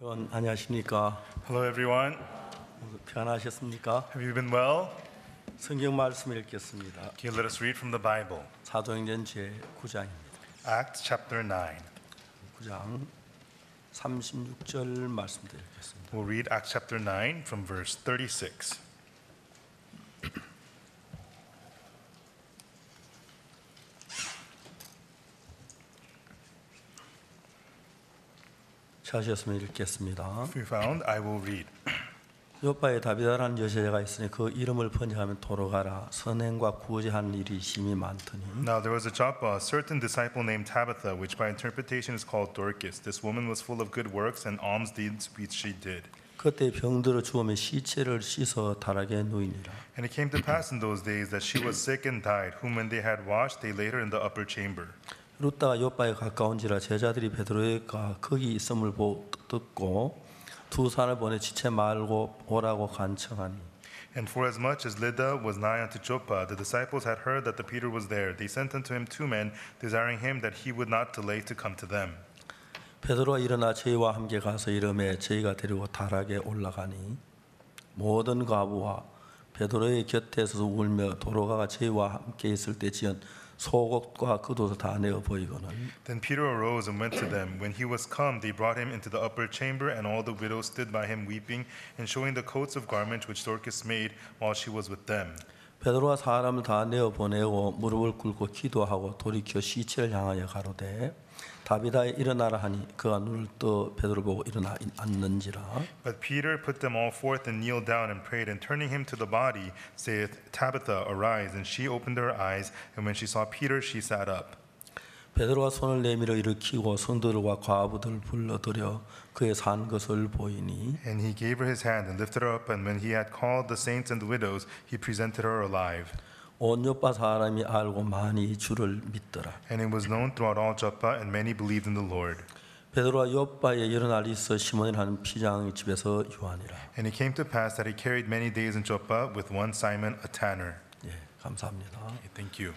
여러분 안녕하십니까? Hello, everyone. 평안하셨습니까? Have you been well? 성경 말씀을 읽겠습니다. Okay, let us read from the Bible. 사도행전 제 9장입니다. Acts chapter 9. 9장 36절 말씀도 읽겠습니다. We'll read Acts chapter 9 from verse 36. 찾으셨으면 읽겠습니다. If you found, I will read. 요파에 다비다라는 여자가 있으니 그 이름을 번역하면 도로가라 선행과 구제하는 일이 심히 많더니 Now there was at Joppa a certain disciple named Tabitha, which by interpretation is called Dorcas. This woman was full of good works and alms deeds which she did. 그때 병들어 죽음에 시체를 씻어 다락에 누이니라. And it came to pass in those days that she was sick and died, whom when they had washed, they laid her in the upper chamber. 루다가 요파에 가까운지라 제자들이 베드로가 거기 있음을 듣고 두 사람을 보내 지체 말고 오라고 간청하니. And for as much as Lydda was nigh unto Joppa, the disciples had heard that the Peter was there. They sent unto him 2 men, desiring him that he would not delay to come to them. 베드로가 일어나 저희와 함께 가서 이름에 저희가 데리고 다락에 올라가니 모든 과부와 베드로의 곁에서 울며 도로가가 저희와 함께 있을 때 지은 속옷과 겉옷을 다 내어 보이거늘. Then Peter arose and went to them. When he was come, they brought him into the upper chamber, and all the widows stood by him weeping, and showing the coats of garment which Dorcas made while she was with them. 베드로가 사람을 다 내어 보내고 무릎을 꿇고 기도하고 돌이켜 시체를 향하여 가로되 다비다에 일어나라 하니 그가 눈을 떠 베드로 보고 일어나 앉는지라. But Peter put them all forth and kneeled down and prayed, and turning him to the body, saith, Tabitha, arise. And she opened her eyes, and when she saw Peter, she sat up. 베드로가 손을 내밀어 일으키고 성도들과 과부들을 불러들여 그의 산 것을 보이니. And he gave her his hand and lifted her up, and when he had called the saints and the widows, he presented her alive. 온 요파 사람이 알고 많이 주를 믿더라. And it was known throughout all Joppa, and many believed in the Lord. 베드로가 요파에 여러 날 있어 시몬이라는 피장의 집에서 유하니라. And it came to pass that he carried many days in Joppa with one Simon, a tanner. 예, 감사합니다. Okay, thank you.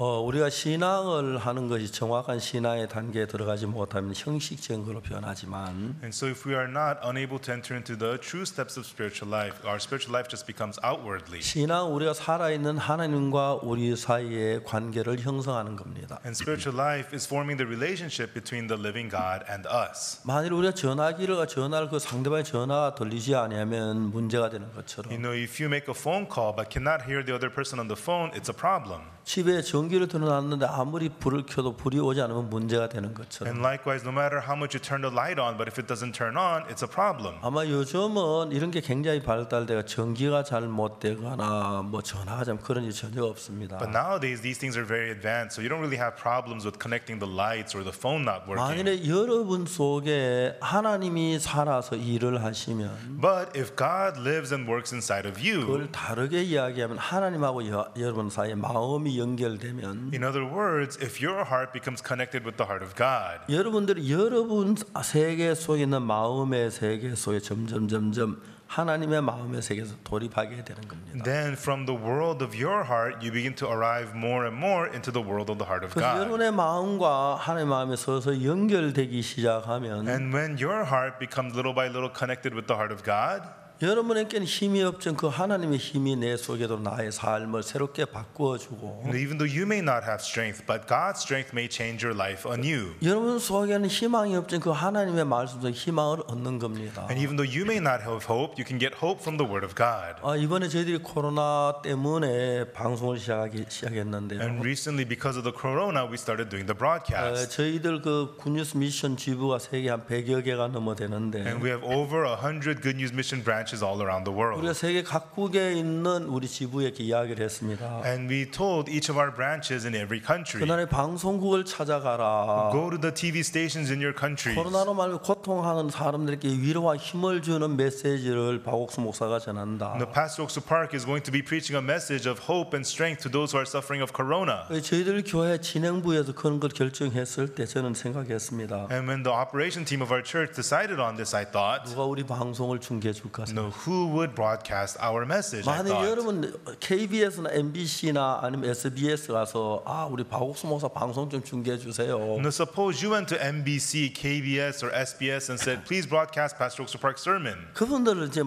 우리가 신앙을 하는 것이 정확한 신앙의 단계에 들어가지 못하면 형식적인 것으로 변하지만 And so if we are not unable to enter into the true steps of spiritual life, our spiritual life just becomes outwardly. 신앙은 우리가 살아있는 하나님과 우리 사이의 관계를 형성하는 겁니다. And spiritual life is forming the relationship between the living God and us. 만일 우리가 전화를 그 상대방의 전화가 들리지 않으면 문제가 되는 것처럼 You know, if you make a phone call but cannot hear the other person on the phone, it's a problem. 집에 전기를 틀어놨는데 아무리 불을 켜도 불이 오지 않으면 문제가 되는 것처럼 And likewise, no matter how much you turn the light on, but if it doesn't turn on, it's a problem. 아마 요즘은 이런 게 굉장히 발달돼가 전기가 잘못되거나 뭐 전화가 좀 그런 일 전혀 없습니다. But nowadays, these things are very advanced, so you don't really have problems with connecting the lights or the phone not working. 만일에 여러분 속에 하나님이 살아서 일을 하시면 But if God lives and works inside of you, 그걸 다르게 이야기하면 하나님하고 여러분 사이에 마음이 연결되면 in other words, if your heart becomes connected with the heart of God, 여러분들이 여러분 세계 속에 있는 마음의 세계 속에 점점 하나님의 마음의 세계에서 돌입하게 되는 겁니다. then from the world of your heart, you begin to arrive more and more into the world of the heart of 그래서 God. 여러분의 마음과 하나님의 마음이 서서 연결되기 시작하면 And when your heart becomes little by little connected with the heart of God, 여러분에게는 힘이 없지만 그 하나님의 힘이 내 속에도 나의 삶을 새롭게 바꾸어주고 even though you may not have strength, but God's strength may change your life anew. 여러분 속에는 희망이 없지만 그 하나님의 말씀 속에 희망을 얻는 겁니다. And even though you may not have hope, you can get hope from the Word of God. 이번에 저희들이 코로나 때문에 방송을 시작했는데요. And recently, because of the corona, we started doing the broadcast. 저희들 그 굿뉴스 미션 지부가 세계 한 100여 개가 넘어 되는데 And we have over 100 Good News Mission branches all around the world. 우리가 세계 각국에 있는 우리 지부에게 이야기를 했습니다. And we told each of our branches in every country, 그날의 방송국을 찾아가라. go to the TV stations in your countries. 코로나로 말고 고통하는 사람들에게 위로와 힘을 주는 메시지를 박옥수 목사가 전한다. The Pastor Oksu Park is going to be preaching a message of hope and strength to those who are suffering of corona. 저희들 교회 진행부에서 그런 걸 결정했을 때 저는 생각했습니다. And when the operation team of our church decided on this, I thought, 누가 우리 방송을 중계해 줄까? who would broadcast our message. I 만약 thought. 여러분 KBS나 MBC나 아니면 SBS 가서 우리 박옥수 목사 방송 좀 중계해 주세요. Now, suppose you went to NBC, KBS, or SBS and said, "Please broadcast Pastor Oaksu Park's sermon." 그분들은 이제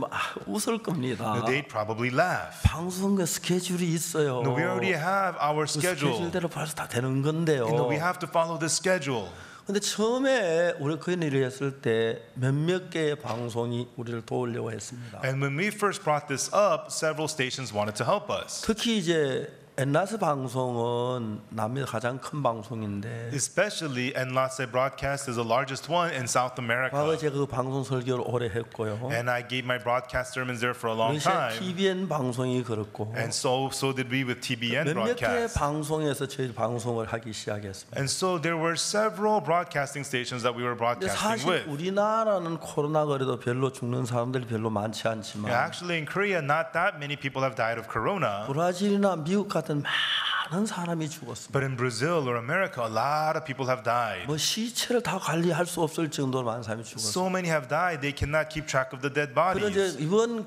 웃을 겁니다. Now, they'd probably laugh. 방송의 스케줄이 있어요. No, we already have our 그 schedule. 스케줄대로 벌써 다 되는 건데요. No, we have to follow the schedule. 근데 처음에 우리 그런 일을 했을 때 몇몇 개의 방송이 우리를 도우려고 했습니다. And when we first brought this up, several stations wanted to help us. 특히 이제 엔라스 방송은 남미의 가장 큰 방송인데 Especially Enlace Broadcast is the largest one in South America. 과거 제가 그 방송 설교를 오래 했고요. And I gave my broadcast sermons there for a long 러시아 time. TVN 방송이 그렇고 And so did we with TBN 몇몇 개의 broadcast. 방송에서 저희 방송을 하기 시작했습니다. And so there were several broadcasting stations that we were 근데 broadcasting 사실 with. 우리나라는 코로나 그래도 별로 죽는 사람들이 별로 많지 않지만 Actually, in Korea, not that many people have died of corona. 브라질이나 미국 같은 많은 사람이 죽었습니다. But in Brazil or America, a lot of people have died. 뭐 시체를 다 관리할 수 없을 정도로 많은 사람이 죽었어요. So many have died, they cannot keep track of the dead 그런데 bodies. 이번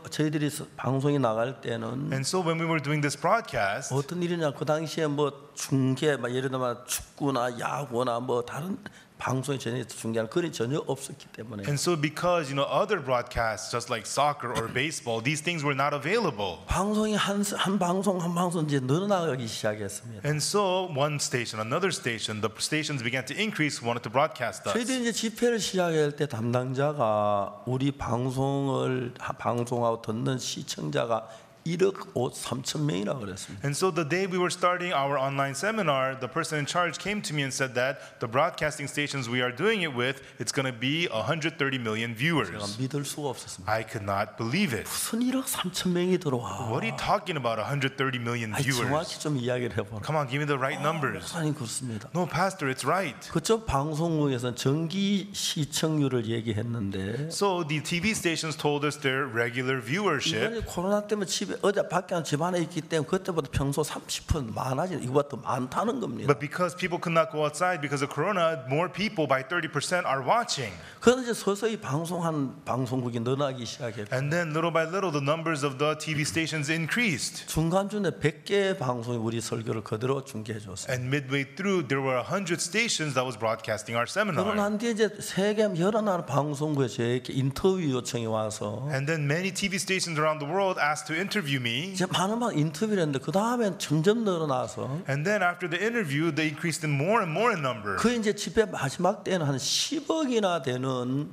저희들이 방송이 나갈 때는 And so when we were doing this broadcast, 어떤 일이냐 그 당시에 뭐 중계 막 예를 들면 축구나 야구나 뭐 다른 방송에 전혀 중계하는 그런 전혀 없었기 때문에 and so because other broadcasts just like soccer or baseball, these things were not available. 방송이 한 방송 이제 늘어나기 시작했습니다. And so one station, another station, the stations began to increase, wanted to broadcast us. 저희들이 이제 집회를 시작할 때 담당자가 우리 방송하고 듣는 시청자가 1억 3천 명이라고 그랬습니다. And so the day we were starting our online seminar, the person in charge came to me and said that the broadcasting stations we are doing it with, it's going to be 130 million 제가 viewers. 믿을 수가 없었습니다. I could not believe it. 무슨 1억 3천 명이 들어와? What are you talking about, 130 million 아니, viewers? 정확히 좀 이야기를 해보라. Come on, give me the right numbers. 목사님 그렇습니다. No, Pastor, it's right. 그쪽 방송국에서는 정기 시청률을 얘기했는데 So the TV stations told us their regular viewership. 이번에 코로나 때문에 집에 어제 밖에 집안에 있기 때문에 그때보다 평소 30% 많아진 이거보다 더 많다는 겁니다. But because people could not go outside because of corona, more people by 30% are watching. 그래서 이제 서서히 방송한 방송국이 늘어나기 시작했고 And then little by little, the numbers of the TV stations increased. 중간중에 100개의 방송이 우리 설교를 그대로 중계해 줬어요. And midway through, there were 100 stations that was broadcasting our 그러고 seminar. 난 뒤에 이제 세계 여러 나라 방송국에 저에게 인터뷰 요청이 와서 And then many TV stations around the world asked to interview me. 이제 많은 인터뷰를 했는데 그 다음엔 점점 늘어나서 And then after the interview, they increased in more and more in number. 그 이제 집회 마지막 때는 한 10억이나 되는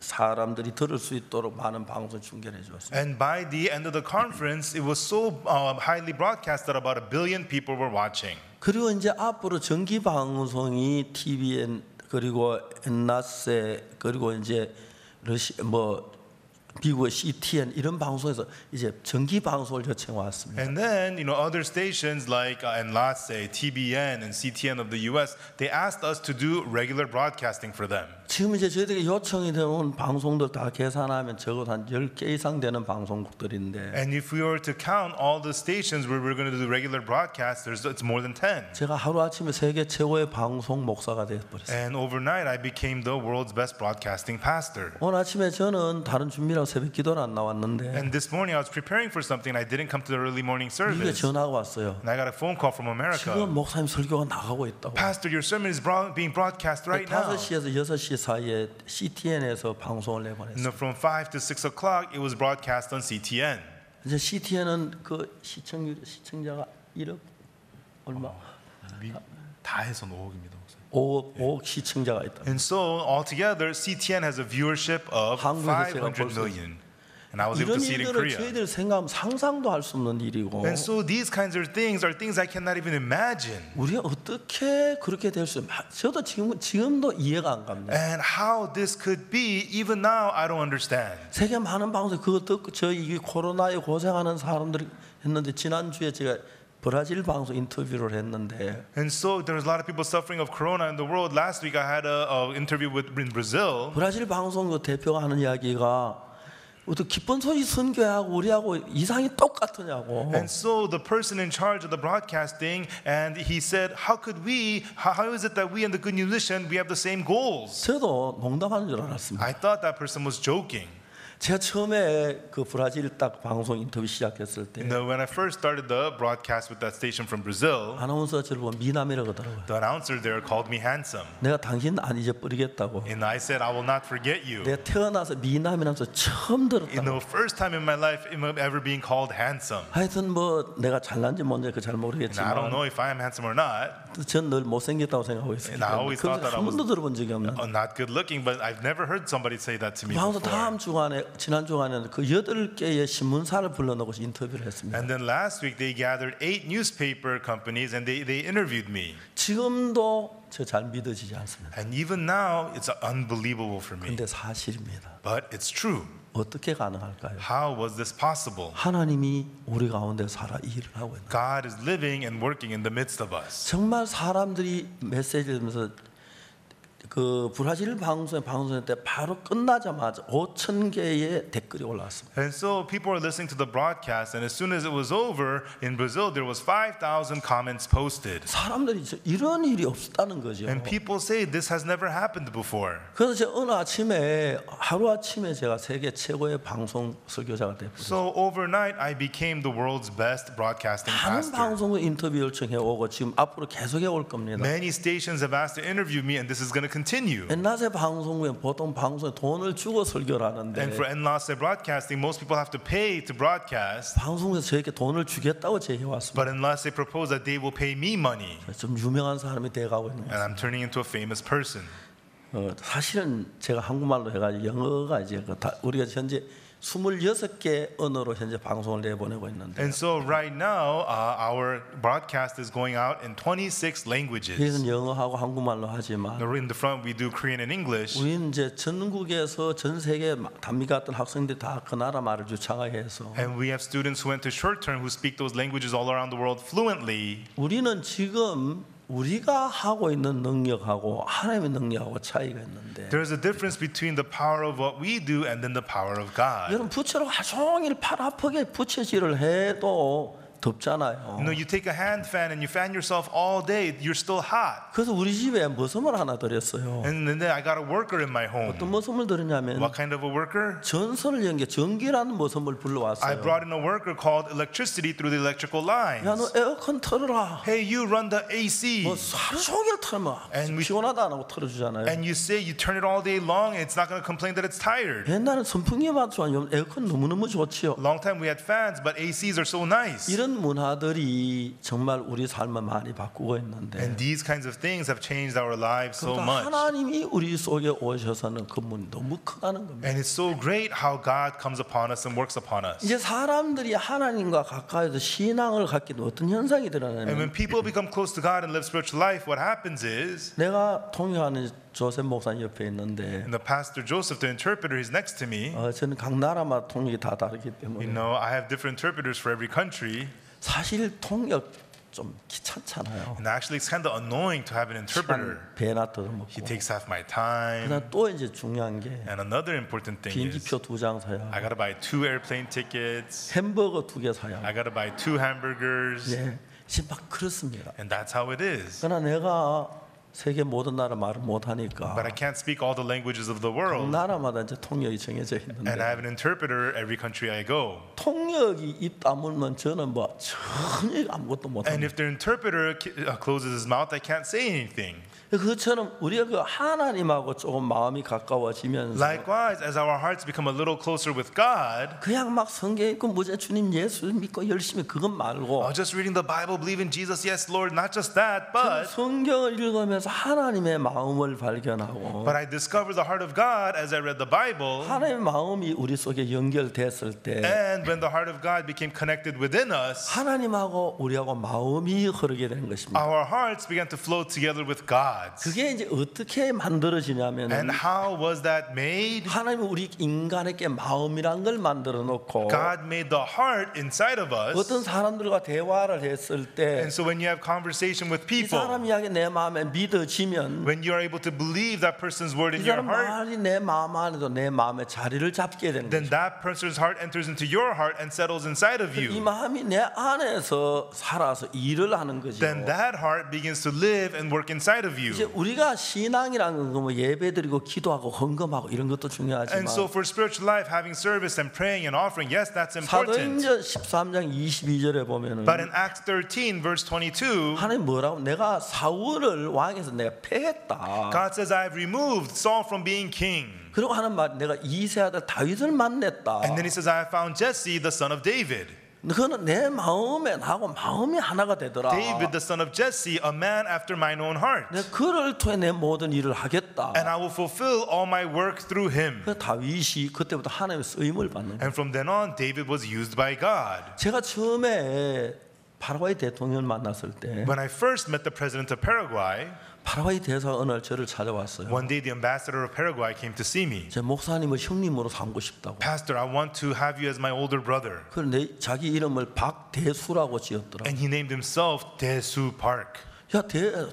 사람들이 들을 수 있도록 많은 방송 중계를 해줬어요. And by the end of the conference, it was so highly broadcast that about 1 billion people were watching. 그리고 이제 앞으로 정기 방송이 TVN 그리고 엔라세 그리고 이제 미국의 CTN 이런 방송에서 이제 정기 방송을 요청 왔습니다. And then, other stations like Enlace, TBN, and CTN of the U.S., they asked us to do regular broadcasting for them. 지금 이제 저희들이 요청이 되는 방송들 다 계산하면 적어도 한 10개 이상 되는 방송국들인데 And if we were to count all the stations where we're going to do regular broadcasts, it's more than 10. 제가 하루아침에 세계 최고의 방송 목사가 되어버렸어요. And overnight, I became the world's best broadcasting pastor. 오늘 아침에 저는 다른 준비라고 새벽 기도를 안 나왔는데 And this morning, I was preparing for something, and I didn't come to the early morning 미국에 service. 전화가 왔어요. And I got a phone call from America. 지금 목사님 설교가 나가고 있다고. Pastor, your sermon is being broadcast right now. 5시에서 6시 사이에 CTN에서 방송을 내보냈어요. And from 5 to 6 o'clock, it was broadcast on CTN. 이제 CTN은 그 시청자가 1억 얼마? 다 해서 5억입니다. 5억 시청자가 있다. And so altogether, CTN has a viewership of 한국에서 제가 500 million. And I was able 이런 to see it in 일들을 Korea. 저희들 생각하면 상상도 할 수 없는 일이고 And so these kinds of things are things I cannot even imagine. 우리가 어떻게 그렇게 될 수 있어요? 저도 지금도 이해가 안 갑니다. And how this could be, even now, I don't understand. 세계 많은 방송 그거 듣고 저희 코로나에 고생하는 사람들이 했는데 지난주에 제가 브라질 방송 인터뷰를 했는데 And so there's a lot of people suffering of corona in the world. Last week I had an interview in Brazil. 브라질 방송 그 대표가 하는 이야기가 어떻게 기쁜 소식 선교하고 우리하고 이상이 똑같으냐고. And so the person in charge of the broadcasting, and he said, how is it that we and the good musician, we have the same goals? 저도 농담하는 줄 알았습니다. I thought that person was joking. 제가 처음에 그 브라질 딱 방송 인터뷰 시작했을 때 When I first started the broadcast with that station from Brazil, 아나운서 저를 보면 미남이라고 하더라고요. the announcer there called me handsome. 내가 당신 안 잊어버리겠다고. And I said, I will not forget you. 내가 태어나서 미남이라면서 처음 들었다고. First time in my life ever being called handsome. 하여튼 뭐 내가 잘난지 뭔지 잘 And I don't 모르겠지만 know if I am handsome or not. 전 늘 못생겼다고 생각하고 And I always 있습니다. thought that I 한 was 번도 들어본 적이 없는. not good looking, but I've never heard somebody say that to me 방송 before. 다음 주간에 지난 주간에는 그 8개의 신문사를 불러놓고 인터뷰를 했습니다. And then last week they gathered 8 newspaper companies and they interviewed me. 지금도 저 잘 믿어지지 않습니다. And even now it's unbelievable for me. 근데 사실입니다. But it's true. 어떻게 가능할까요? How was this possible? 하나님이 우리 가운데 살아 일을 하고 있는. God is living and working in the midst of us. 정말 사람들이 메시지를 들으면서 그 브라질 방송회 때 바로 끝나자마자 5,000개의 댓글이 올라왔습니다. And so people were listening to the broadcast, and as soon as it was over in Brazil, there was 5,000 comments posted. 사람들이 이런 일이 없었다는 거죠. And people say this has never happened before. 그래서 제가 어느 아침에 하루 아침에 제가 세계 최고의 방송 설교자가 됐거든요. So overnight, I became the world's best broadcasting 많은 pastor. 방송을 인터뷰 요청해 오고 지금 앞으로 계속해 올 겁니다. Many stations have asked to interview me, and this is going to continue. 옛날에 방송국에 보통 방송에 돈을 주고 설교를 하는데 And for Enlace Broadcasting, most people have to pay to broadcast. 방송국에서 저에게 돈을 주겠다고 제해왔습니다. But Enlace propose that they will pay me money, 좀 유명한 사람이 돼가고 있는 and 거예요. I'm turning into a famous person. 사실은 제가 한국말로 해가지고 영어가 이제 우리가 현재 26개 언어로 현재 방송을 내보내고 있는데 And so right now, our broadcast is going out in 26 languages. 여기서는 영어하고 한국말로 하지만 In the front, we do Korean and English. 우리는 이제 전국에서 전 세계 담비 같은 학생들이 다 그 나라 말을 주창해서 And we have students who went to short term who speak those languages all around the world fluently. 우리는 지금 우리가 하고 있는 능력하고 하나님의 능력하고 차이가 있는데 There's a difference between the power of what we do and then the power of God. 여러분 부채로 하루 종일 팔 아프게 부채질을 해도 덥잖아요. You take a hand fan and you fan yourself all day, you're still hot. 그래서 우리 집에 머슴을 하나 들였어요. And then I got a worker in my home. 어떤 머슴을 들였냐면 What kind of a worker? 전선을 연게 전기라는 머슴을 I 불러왔어요. brought in a worker called electricity through the electrical lines. 야 너 에어컨 틀어라. Hey, you run the AC. 뭐 하루 종일 틀면 And we- 피곤하다 안 하고 틀어주잖아요. And you say you turn it all day long, it's not going to complain that it's tired. 옛날엔 선풍기만 좋아요. 에어컨 너무너무 좋지요. Long time we had fans, but ACs are so nice. 이런 문화들이 정말 우리 삶을 많이 바꾸고 있는데 And these kinds of things have changed our lives so 그러니까 much. 하나님이 우리 속에 오셔서는 그 문이 너무 크다는 겁니다. And it's so great how God comes upon us and works upon us. 이제 사람들이 하나님과 가까이서 신앙을 갖게 되면 어떤 현상이 And 드러나냐면 when people become close to God and live spiritual life, what happens is, 내가 통역하는 조셉 목사님 옆에 있는데 and the pastor Joseph, the interpreter, he's next to me. 저는 각 나라마다 통역이 다 다르기 때문에 I have different interpreters for every country. 사실 통역 좀 귀찮잖아요. And actually, it's kind of annoying to have an interpreter. 시간 배나 뜯어먹고 He takes half my time. 그다음 또 이제 중요한 게 And another important thing is, 비행기표 2장 사야 I gotta buy 2 airplane tickets. 햄버거 2개 사야 I gotta buy 2 hamburgers. 예, 지금 막 그렇습니다. And that's how it is. 그러나 내가 세계 모든 나라 말을 못하니까 But I can't speak all the languages of the 각 world. 나라마다 이제 통역이 정해져 And I 있는데 have an interpreter every country I go. 통역이 입 다물면 저는 뭐 전혀 아무것도 And 못합니다. if the interpreter closes his mouth, I can't say anything. 그처럼 우리가 그 하나님하고 조금 마음이 가까워지면서 Likewise, as our hearts become a little closer with God, 그냥 막 성경 읽고 무제 주님 예수 믿고 열심히 그것 말고 just reading the Bible, believe in Jesus, yes, Lord, not just that, but 성경을 읽으면서 하나님의 마음을 발견하고 I discovered the heart of God as I read the Bible. 하나님의 마음이 우리 속에 연결됐을 때 And when the heart of God became connected within us, 하나님하고 우리하고 마음이 흐르게 되는 것입니다. our hearts began to flow together with God's. 그게 이제 어떻게 만들어지냐면 And how was that made? 하나님은 우리 인간에게 마음이란 걸 만들어 놓고 God made the heart inside of us. 어떤 사람들과 대화를 했을 때 And so when you have conversation with 이 people, 사람 이야기 내 마음에 믿어지면 when you are able to believe that person's word 이 in your 사람 heart, 말이 내 마음 안에도 내 마음에 자리를 잡게 되는 then 거죠. that person's heart enters into your heart and settles inside of 이 you. 마음이 내 안에서 살아서 일을 하는 거죠. Then that heart begins to live and work inside of 이제 you. 우리가 신앙이라는 건 뭐 예배드리고 기도하고 헌금하고 이런 것도 중요하지만 And so for spiritual life, having service and praying and offering, yes, that's important. 사도행전 13장 22절에 보면은 But in Acts 13, verse 22, 하나님 뭐라고 내가 사울을 왕에서 내가 패했다. God says, I have removed Saul from being king. 그리고 하는 말 내가 이세 아들 다윗을 만났다. And then he says, I have found Jesse, the son of David. 그거는 내 마음에 나하고 마음이 하나가 되더라. David, the son of Jesse, a man after mine own heart. 내가 그를 통해 내 모든 일을 하겠다. And I will fulfill all my work through him. 그 다윗이 그때부터 하나님의 쓰임을 받는 거예요. And from then on, David was used by God. 제가 처음에 파라과이 대통령을 만났을 때 When I first met the president of Paraguay, 파라과이 대사가 어느 날 저를 찾아왔어요. one day the ambassador of Paraguay came to see me. 제 목사님을 형님으로 삼고 싶다고. Pastor, I want to have you as my older brother. 그런데 자기 이름을 박대수라고 지었더라. And he named himself Desu Park. 야,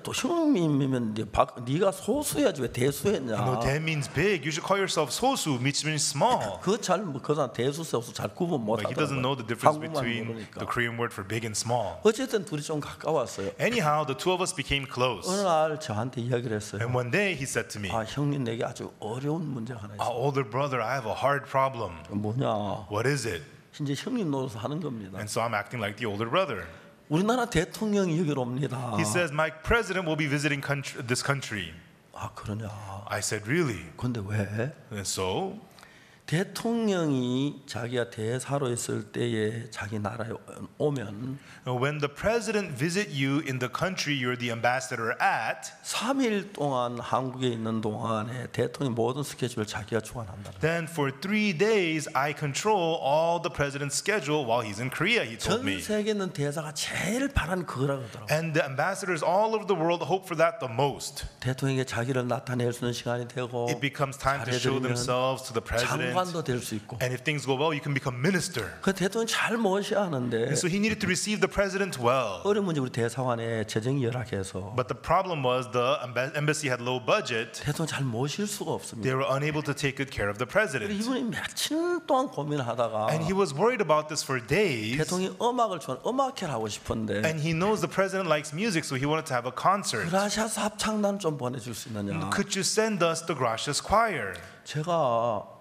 또 형님이면 네가 소수야지 왜 대수했냐? No, that means big. You should call yourself Sosu, which means small. 그 사람 대수 소수 잘 구분 못 But he doesn't know the 하더라고요. difference 한국말 between 모르니까. the Korean word for big and small. 어쨌든 둘이 좀 가까웠어요. Anyhow, the two of us became close. 어느 날 저한테 이야기를 했어요. And one day he said to me, 아, 형님 내게 아주 어려운 문제가 하나 있어. older brother, I have a hard problem. 뭐냐? What is it? 이제 형님 노릇을 하는 겁니다. And so I'm acting like the older brother. 우리나라 대통령이 여기로 옵니다. He says, my president will be visiting this country. 아, 그러냐? I said, really? 근데 왜? And so 대통령이 자기가 대사로 있을 때에 자기 나라에 오면 when the president visit you in the country you're the ambassador at, 3일 동안 한국에 있는 동안에 대통령 모든 스케줄을 자기가 주관한다. then for 3 days I control all the president's schedule while he's in Korea, he told 전 me. 세계에 있는 대사가 제일 바라는 그거라고 하더라고요. And the ambassadors all over the world hope for that the most. 대통령에게 자기를 나타낼 수 있는 시간이 되고 It becomes time to show 잘해드리면 themselves to the president. 장관도 될 수 있고. And if things go well, you can become minister. 그 대통령 잘 모셔야 하는데 And so he needed to receive the president well. 어려운 문제 우리 대사관에 재정이 열악해서 But the problem was the embassy had low budget. 대통령 잘 모실 수가 없습니다. They were unable to take good care of the president. 이분이 며칠 동안 고민하다가 And he was worried about this for days. 대통령이 음악을 좋아하는 음악회를 하고 싶은데 And he knows the president likes music, so he wanted to have a concert. 그라시아스 합창단 좀 보내줄 수 있느냐? Could you send us the Gracias choir? 제가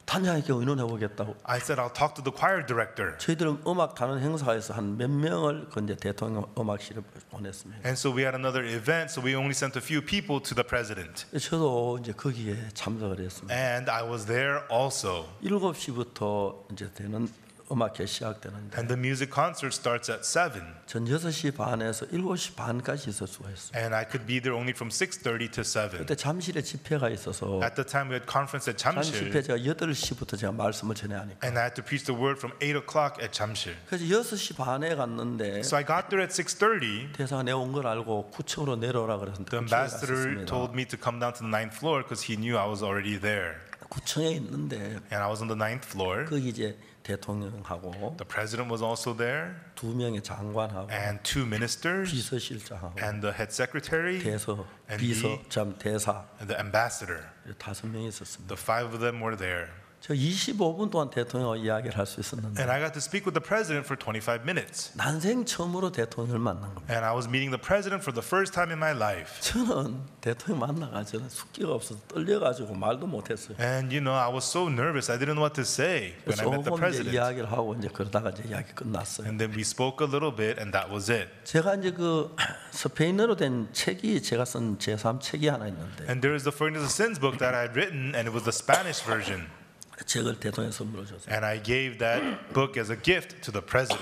단장에게 의논해 보겠다고. I said, I'll talk to the choir director. 저희들은 음악 다른 행사에서 한 몇 명을 그 이제 대통령 음악실에 보냈습니다. And so we had another event, so we only sent a few people to the president. 저도 이제 거기에 참석을 했습니다. And I was there also. 7시부터 이제 되는 음악회 시작되는데 And the music concert starts at 7. 전 6시 반에서 7시 반까지 있을 수가 있어요. And I could be there only from 6:30 to 7. 그때 잠실에 집회가 있어서 At the time we had conference at 잠실 집회 Jamsil, 제가 8시부터 제가 말씀을 전해야 하니까 and I had to preach the word from 8 o'clock at Jamsil. 그래서 6시 반에 갔는데 So I got there at 6:30. 대사가 내가 온 걸 알고 9층으로 내려오라 그래서 The 9층에 ambassador 갔었습니다. told me to come down to the 9th floor because he knew I was already there. 9층에 있는데 And I was on the 9th floor. 거기 이제 대통령하고 The president was also there, 2명의 장관하고 and 2 ministers, 비서실장하고 and the head secretary, 대서 and 비서 참 대사 and the ambassador. 5명이 있었습니다. The 5 of them were there. 저 25분 동안 대통령하고 이야기를 할 수 있었는데 And I got to speak with the president for 25 minutes. 난생 처음으로 대통령을 만난 겁니다. And I was meeting the president for the first time in my life. 저는 대통령 만나가지고 숙기가 없어서 떨려가지고 말도 못했어요. And you know, I was so nervous. I didn't know what to say when I met the 조금 이제 president. 이야기를 하고 이제 그러다가 이제 이야기 끝났어요. And then we spoke a little bit, and that was it. 제가 이제 그 스페인어로 된 책이 제가 쓴 제3 책이 하나 있는데 And there is the Forgiveness of Sins book that I had written, and it was the Spanish version. 책을 대통령 선물로 줬어요. And I gave that book as a gift to the president.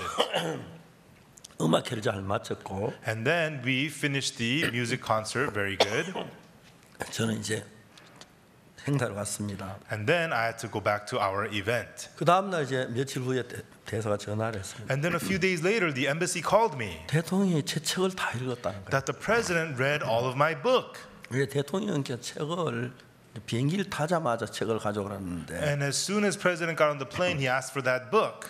음악회를 잘 마쳤고 And then we finished the music concert very good. 저는 이제 행사로 갔습니다. And then I had to go back to our event. 그 다음 날 이제 며칠 후에 대사가 전화를 했습니다. And then a few days later, the embassy called me 대통령이 제 책을 다 읽었다는 거예요. that the president read all of my book. 이제 대통령께 책을 비행기를 타자마자 책을 가져오라는데 And as soon as president got on the plane, he asked for that book.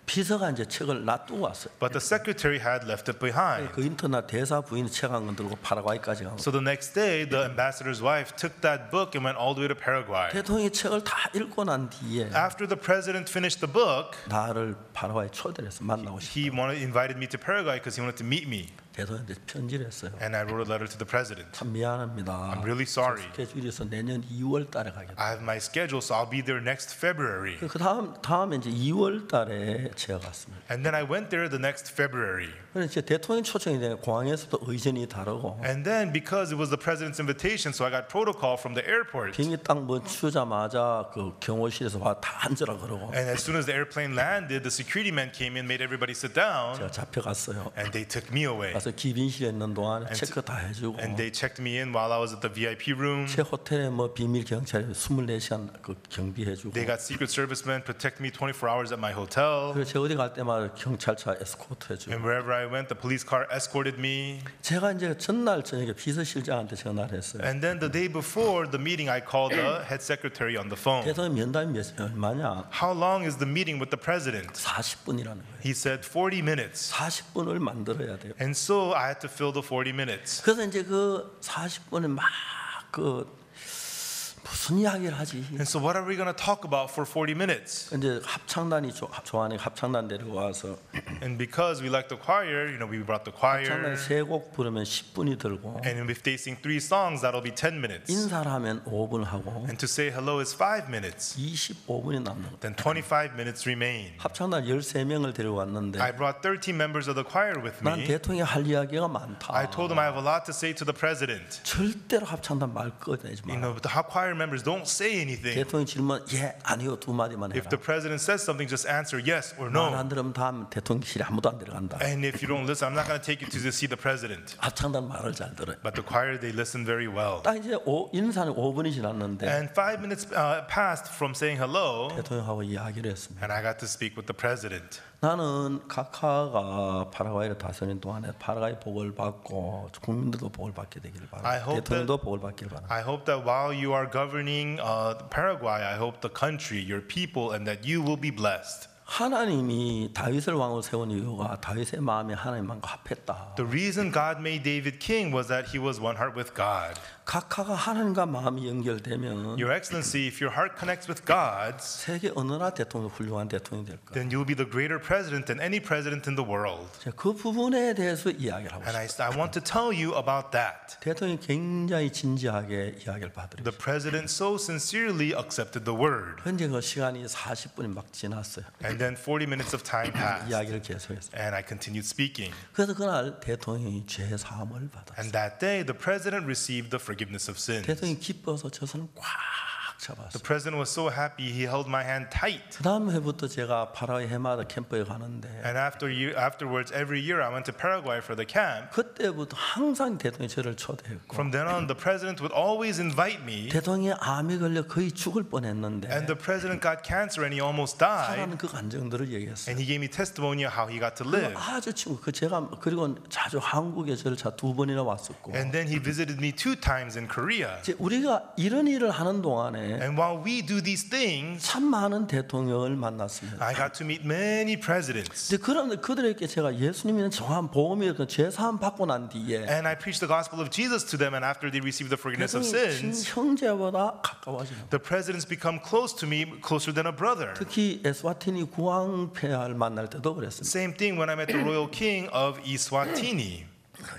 비서가 이제 책을 놔두고 왔어요. But the secretary had left it behind. 그 인터넷 대사 부인이 책 한 권 들고 파라과이까지 간 거예요. So the next day, the ambassador's wife took that book and went all the way to Paraguay. 대통령이 책을 다 읽고 난 뒤에 After the president finished the book, 나를 파라과이 초대를 해서 만나고 싶어. he invited me to Paraguay because he wanted to meet me. 대통령한테 편지를 했어요. And I wrote a letter to the president. 참 미안합니다. I'm really sorry. 스케줄에서 내년 2월 달에 가겠다. I have my schedule, so I'll be there next February. 그 다음에 이제 2월 달에 제가 갔습니다. And then I went there the next February. 그래서 이제 대통령 초청이 되는 공항에서도 의전이 다르고 And then because it was the president's invitation, so I got protocol from the airport. 비행기 딱 멈추자마자 그 경호실에서 와 다 앉으라 그러고 And as soon as the airplane landed, the security men came in, made everybody sit down, 제가 잡혀갔어요. and they took me away. 가서 기빈실에 있는 동안 체크 다 해주고 And they checked me in while I was at the VIP room. 제 호텔에 뭐 비밀 경찰이 24시간 그 경비해주고 They got Secret Service men protect me 24 hours at my hotel. 그래서 제가 어디 갈 때마다 경찰차 에스코트 해주고 And wherever I went, the police car escorted me. 제가 이제 전날 저녁에 비서실장한테 전화를 했어요. And then the day before the meeting, I called the head secretary on the phone. 대통령 면담이 얼마냐? How long is the meeting with the president? 40분이라는 거예요. He said 40 minutes. 40분을 만들어야 돼요. And so I had to fill the 40 minutes. 그래서 이제 그 40분에 막 그 무슨 이야기를 하지? And so what are we going to talk about for 40 minutes? 이제 합창단이 좋아하는 합창단 데리고 와서 And because we like the choir, we brought the 합창단 choir. 세 곡 부르면 10분이 들고 And if they sing 3 songs, that'll be 10 minutes. 인사를 하면 5분 하고 And to say hello is 5 minutes. 25분이 남는 거예요. Then 25 minutes remain. 합창단 13명을 데리고 왔는데 I brought 13 members of the choir with 난 me. 대통령이 할 이야기가 많다. I told them I have a lot to say to the president. 절대로 합창단 말 꺼내지 마. But the choir members don't say anything. 대통령 질문 예 아니요 두 마디만 해라. If the president says something, just answer yes or 말 no. 안 들으면 다음 대통령실에 아무도 안 들어간다. And if you don't listen, I'm not going to take you to see the president. 합창단 말을 잘 들어요. But the choir, they listen very well. 딱 이제 인사는 5분이 지났는데 And 5 minutes passed from saying hello, 대통령하고 이야기를 했습니다. and I got to speak with the president. 나는 카카가 파라과이를 다스리는 동안에 파라과이 복을 받고 국민들도 복을 받게 되기를 I 바랍니다. hope 대통령도 복을 받기를 바랍니다. I hope that while you are governing Paraguay, I hope the country, your people, and that you will be blessed. 하나님이 다윗을 왕으로 세운 이유가 다윗의 마음이 하나님과 합했다. The reason God made David king was that he was one heart with God. 카카가 하나님과 마음이 연결되면 Your Excellency, if your heart connects with God's, 세계 어느 나라 대통령도 훌륭한 대통령이 될 거예요. then you'll be the greater president than any president in the world. 그 부분에 대해서 이야기를 하고 And 싶어요. I want to tell you about that. 대통령이 굉장히 진지하게 이야기를 받으려고 The president so sincerely accepted the word. 현재 그 시간이 40분이 막 지났어요. And then 40 minutes of time passed. 이야기를 계속했어요. And I continued speaking. 그래서 그날 대통령이 죄 사함을 받았어요. And that day, the president received the forgiveness of sins. 대통령이 기뻐서 저 손을 꽉 The 잡았어요. president was so happy, he held my hand tight. 그 다음 해부터 제가 파라과이 해마다 캠프에 가는데 And afterwards, every year I went to Paraguay for the camp. 그때부터 항상 대통령이 저를 초대했고 From then on, the president would always invite me. 대통령이 암에 걸려 거의 죽을 뻔했는데 And the president got cancer and he almost died. 살아는 그 감정들을 얘기했어요. And he gave me testimony of how he got to live. 아주 친구 제가 그리고 자주 한국에 저를 두 번이나 왔었고 And then he visited me 2 times in Korea. 이제 우리가 이런 일을 하는 동안에 And while we do these things, 참 많은 대통령을 만났습니다. I got to meet many presidents. 이제 그런데 그들에게 제가 예수님이 정한 복음이 죄 사함 받고 난 뒤에 And I preached the gospel of Jesus to them, and after they received the forgiveness of 대통령이 sins, 형제보다 가까워지는. the presidents become close to me, closer than a brother. 특히 에스와티니 국왕폐하를 만날 때도 그랬습니다. Same thing when I met the royal king of Eswatini.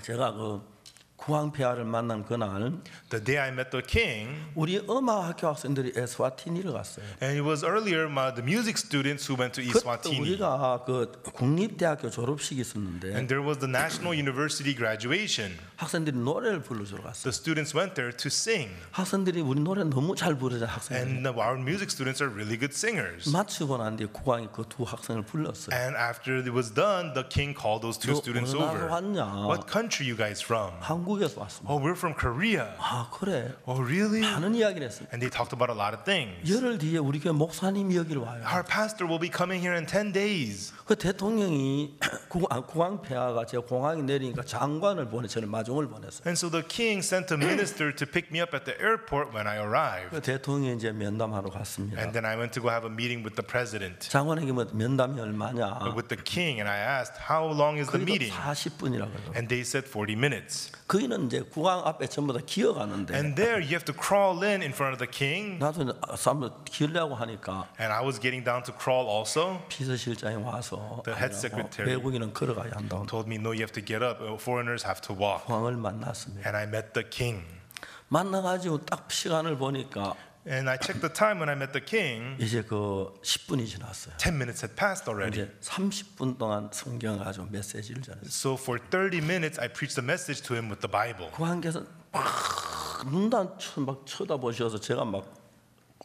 제가 그 국왕폐하를 만난 그날 The day I met the king, 우리 음악학교 학생들이 에스와티니를 갔어요. and it was earlier the music students who went to 그때 Eswatini. 우리가 그 국립대학교 졸업식이 있었는데 And there was the National University graduation. 학생들이 노래를 불러주러 갔어요. The students went there to sing. 학생들이 우리 노래 너무 잘 부르잖아요. 학생들이. And our music students are really good singers. 마치고 난 뒤에 국왕이 그 두 학생을 불렀어요. And after it was done, the king called those 2 너 students 어느 나라 over. 왔냐? What country you guys from? 한국에서 왔습니다. Oh, we're from Korea. 아 그래? Oh, really? 많은 이야기를 했어요. And they talked about a lot of things. 열흘 뒤에 우리 교회 목사님이 여기를 와요. Our pastor will be coming here in 10 days. 그 대통령이 국왕 폐하가 제가 공항에 내리니까 장관을 저를 마중을 보냈어요. And so the king sent a minister to pick me up at the airport when I arrived. 그 대통령이 이제 면담하러 갔습니다. And then I went to go have a meeting with the president, 장관에게 뭐 면담이 얼마냐? with the king, and I asked, how long is the meeting? 40분이라고 그래요. And they said 40 minutes. 거기는 이제 국왕 앞에 전부 다 기어가는데 And there you have to crawl in front of the king. 나도 사람들 기으려고 하니까 And I was getting down to crawl also. 비서실장이 와서 The head secretary 외국인은 걸어가야 한다고 told me, no, you have to get up. Foreigners have to walk. 국왕을 만났습니다. And I met the king. 만나가지고 딱 시간을 보니까 And I checked the time when I met the king. 이제 그 10분이 지났어요. 10 minutes had passed already. 이제 30분 동안 성경을 가지고 메시지를 전했어요. So for 30 minutes, I preached a message to him with the Bible. 국왕께서 눈도 막 쳐다보셔서 제가 막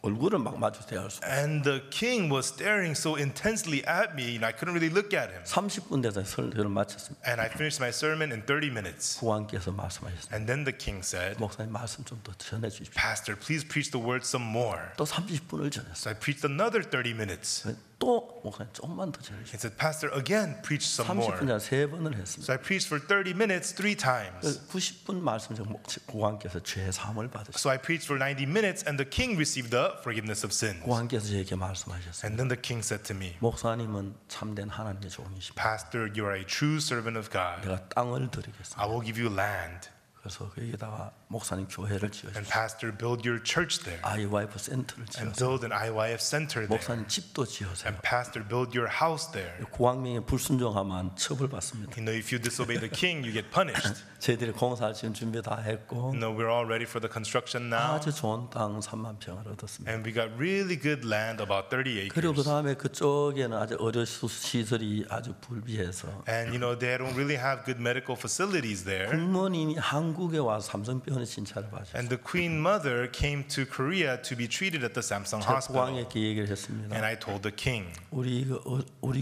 얼굴을 막 마주대야 할 수. And the king was staring so intensely at me, and I couldn't really look at him. 30분 돼서 설교를 마쳤습니다. And I finished my sermon in 30 minutes. 국왕께서 말씀하셨습니다. And then the king said, 목사님 말씀 좀 더 전해 주십시오. Pastor, please preach the word some more. 또 30분을 전했어요. So I preached another 30 minutes. 또 목사님 조금만 더 전해 주십시오. He said, Pastor, again, preach some more. 30분 전에 3번을 했습니다. So I preached for 30 minutes 3 times. 90분 말씀 중 국왕께서 죄 사함을 받으셨어요. So I preached for 90 minutes, and the king received the forgiveness of sins. 국왕께서 저에게 말씀하셨어요. And then the king said to me, 목사님은 참된 하나님의 종이십니다. Pastor, you are a true servant of God. 내가 땅을 드리겠습니다. I will give you land. 그래서 거기다가 목사님 교회를 And 지어주십시오. Pastor, build your church there. IYF 센터를 And 지어서 build an IYF center there. 목사님 집도 지어서요. And Pastor, build your house there. 국왕명에 불순종하면 처벌받습니다. You know, if you disobey the king, you get punished. 저희들이 공사를 지금 준비 다 했고 You know, we're all ready for the construction now. 아주 좋은 땅 3만 평을 얻었습니다. And we got really good land, about 30 그리고 그 acres. 다음에 그쪽에는 아주 의료 시설이 아주 불비해서 And you know, they don't really have good medical facilities there. 국모님이 한국에 와서 삼성병원에 진찰을 받으셨어요. And the queen mother came to Korea to be treated at the Samsung 제가 hospital. 국왕에게 얘기를 했습니다. And I told the king, 우리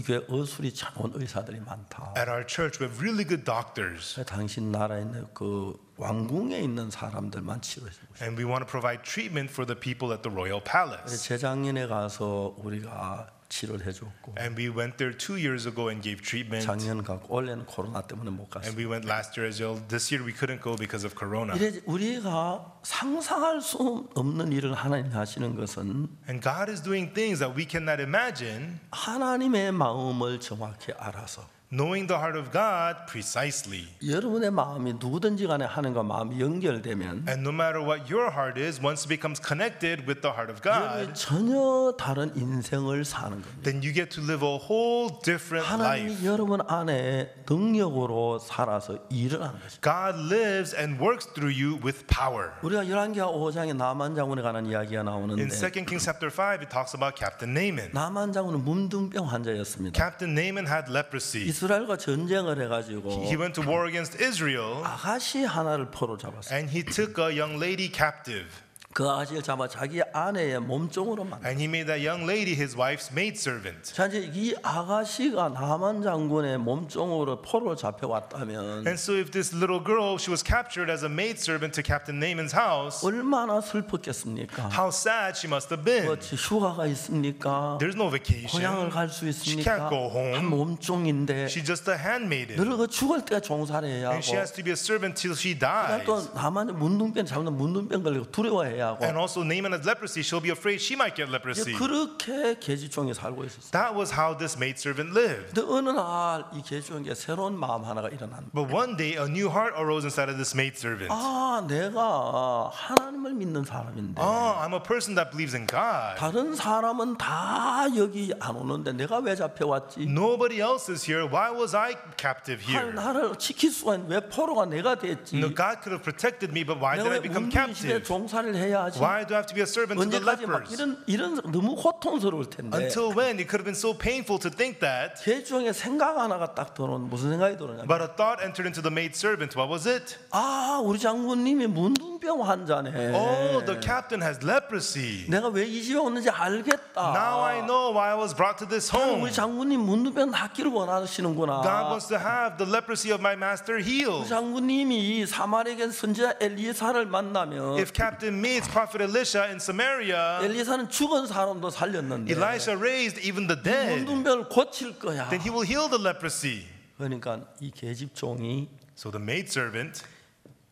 교회 의술이 좋은 의사들이 많다. at our church we have really good doctors. 당신 나라에 있는 그 왕궁에 있는 사람들만 치료해 주고 싶어요. And we want to provide treatment for the people at the royal palace. 재작년에 가서 우리가 치료를 해줬고 And we went there 2 years ago and gave treatment. 작년 가고 올해는 코로나 때문에 못 And 갔어요. we went last year as well. This year we couldn't go because of Corona. 이래 우리가 상상할 수 없는 일을 하나님 하시는 것은 And God is doing things that we cannot imagine, 하나님의 마음을 정확히 알아서 knowing the heart of God precisely. 여러분의 마음이 누구든지 간에 하나님과 마음이 연결되면 And no matter what your heart is, once it becomes connected with the heart of 여러분이 God, 전혀 다른 인생을 사는 겁니다. then you get to live a whole different life. 하나님이 여러분 안에 능력으로 살아서 일을 하는 것입니다. God lives and works through you with power. 우리가 열왕기하 5장에 나만 장군에 관한 이야기가 In 나오는데 2 Kings chapter 5, it talks about Captain Naaman. 나만 장군은 문둥병 환자였습니다. Captain Naaman had leprosy. 이스라엘과 전쟁을 해가지고 He went to war against Israel, 아가씨 하나를 포로 잡았어요. and he took a young lady captive. 그 아가씨를 잡아 자기 아내의 몸종으로 만들었어요. And he made that young lady his wife's maidservant. 자, 이제 이 아가씨가 나만 장군의 몸종으로 포로 잡혀왔다면 And so if this little girl, she was captured as a maidservant to Captain Naaman's house, 얼마나 슬펐겠습니까? how sad she must have been. 어찌 휴가가 있습니까? There's no vacation. 고향을 갈 수 She 있습니까? can't go home. 한 몸종인데 She's just a handmaiden. 늙어 죽을 때 종살이 해야 And she 하고 has to be a servant till she 그다음 dies. 또 나만 문둥병 잡는 문둥병 걸리고 두려워해야 하고 And also Naaman has leprosy. She'll be afraid she might get 이제 leprosy. 그렇게 계집종이 살고 있었어요. That was how this maidservant lived. 근데 어느 날 이 계집종에게 새로운 마음 하나가 일어난 거예요. But one day a new heart arose inside of this maidservant. 아, 내가 하나님을 믿는 사람인데 Oh, I'm a person that believes in God. 다른 사람은 다 여기 안 오는데 내가 왜 잡혀왔지? Nobody else is here. Why was I captive here? 나를 지킬 수가 있는 왜 포로가 내가 됐지? No, God could have protected me, but why did 내가 I 왜 become 문둥이 집에 captive? 종살이를 해야 해야지? Why do I have to be a servant to the 언제까지 막 lepers? 이런 너무 고통스러울 텐데. Until when? It could have been so painful to think that. 그 중에 생각 하나가 딱 들어오는 무슨 생각이 들어오냐? But a thought entered into the maid servant. What was it? 아, 우리 장군님이 문둥병 환자네. Oh, the captain has leprosy. 내가 왜 이 집에 왔는지 알겠다. Now I know why I was brought to this home. 우리 장군님 문둥병 낫기를 원하시는구나. God wants to have the leprosy of my master healed. 장군님이 사마리아의 선지자 엘리사를 만나면 If Captain meets Prophet Elisha in Samaria, 엘리사는 죽은 사람도 살렸는데 Elisha raised even the dead, 문둥병을 고칠 거야. then he will heal the leprosy. 그러니까 이 계집종이 So the maidservant,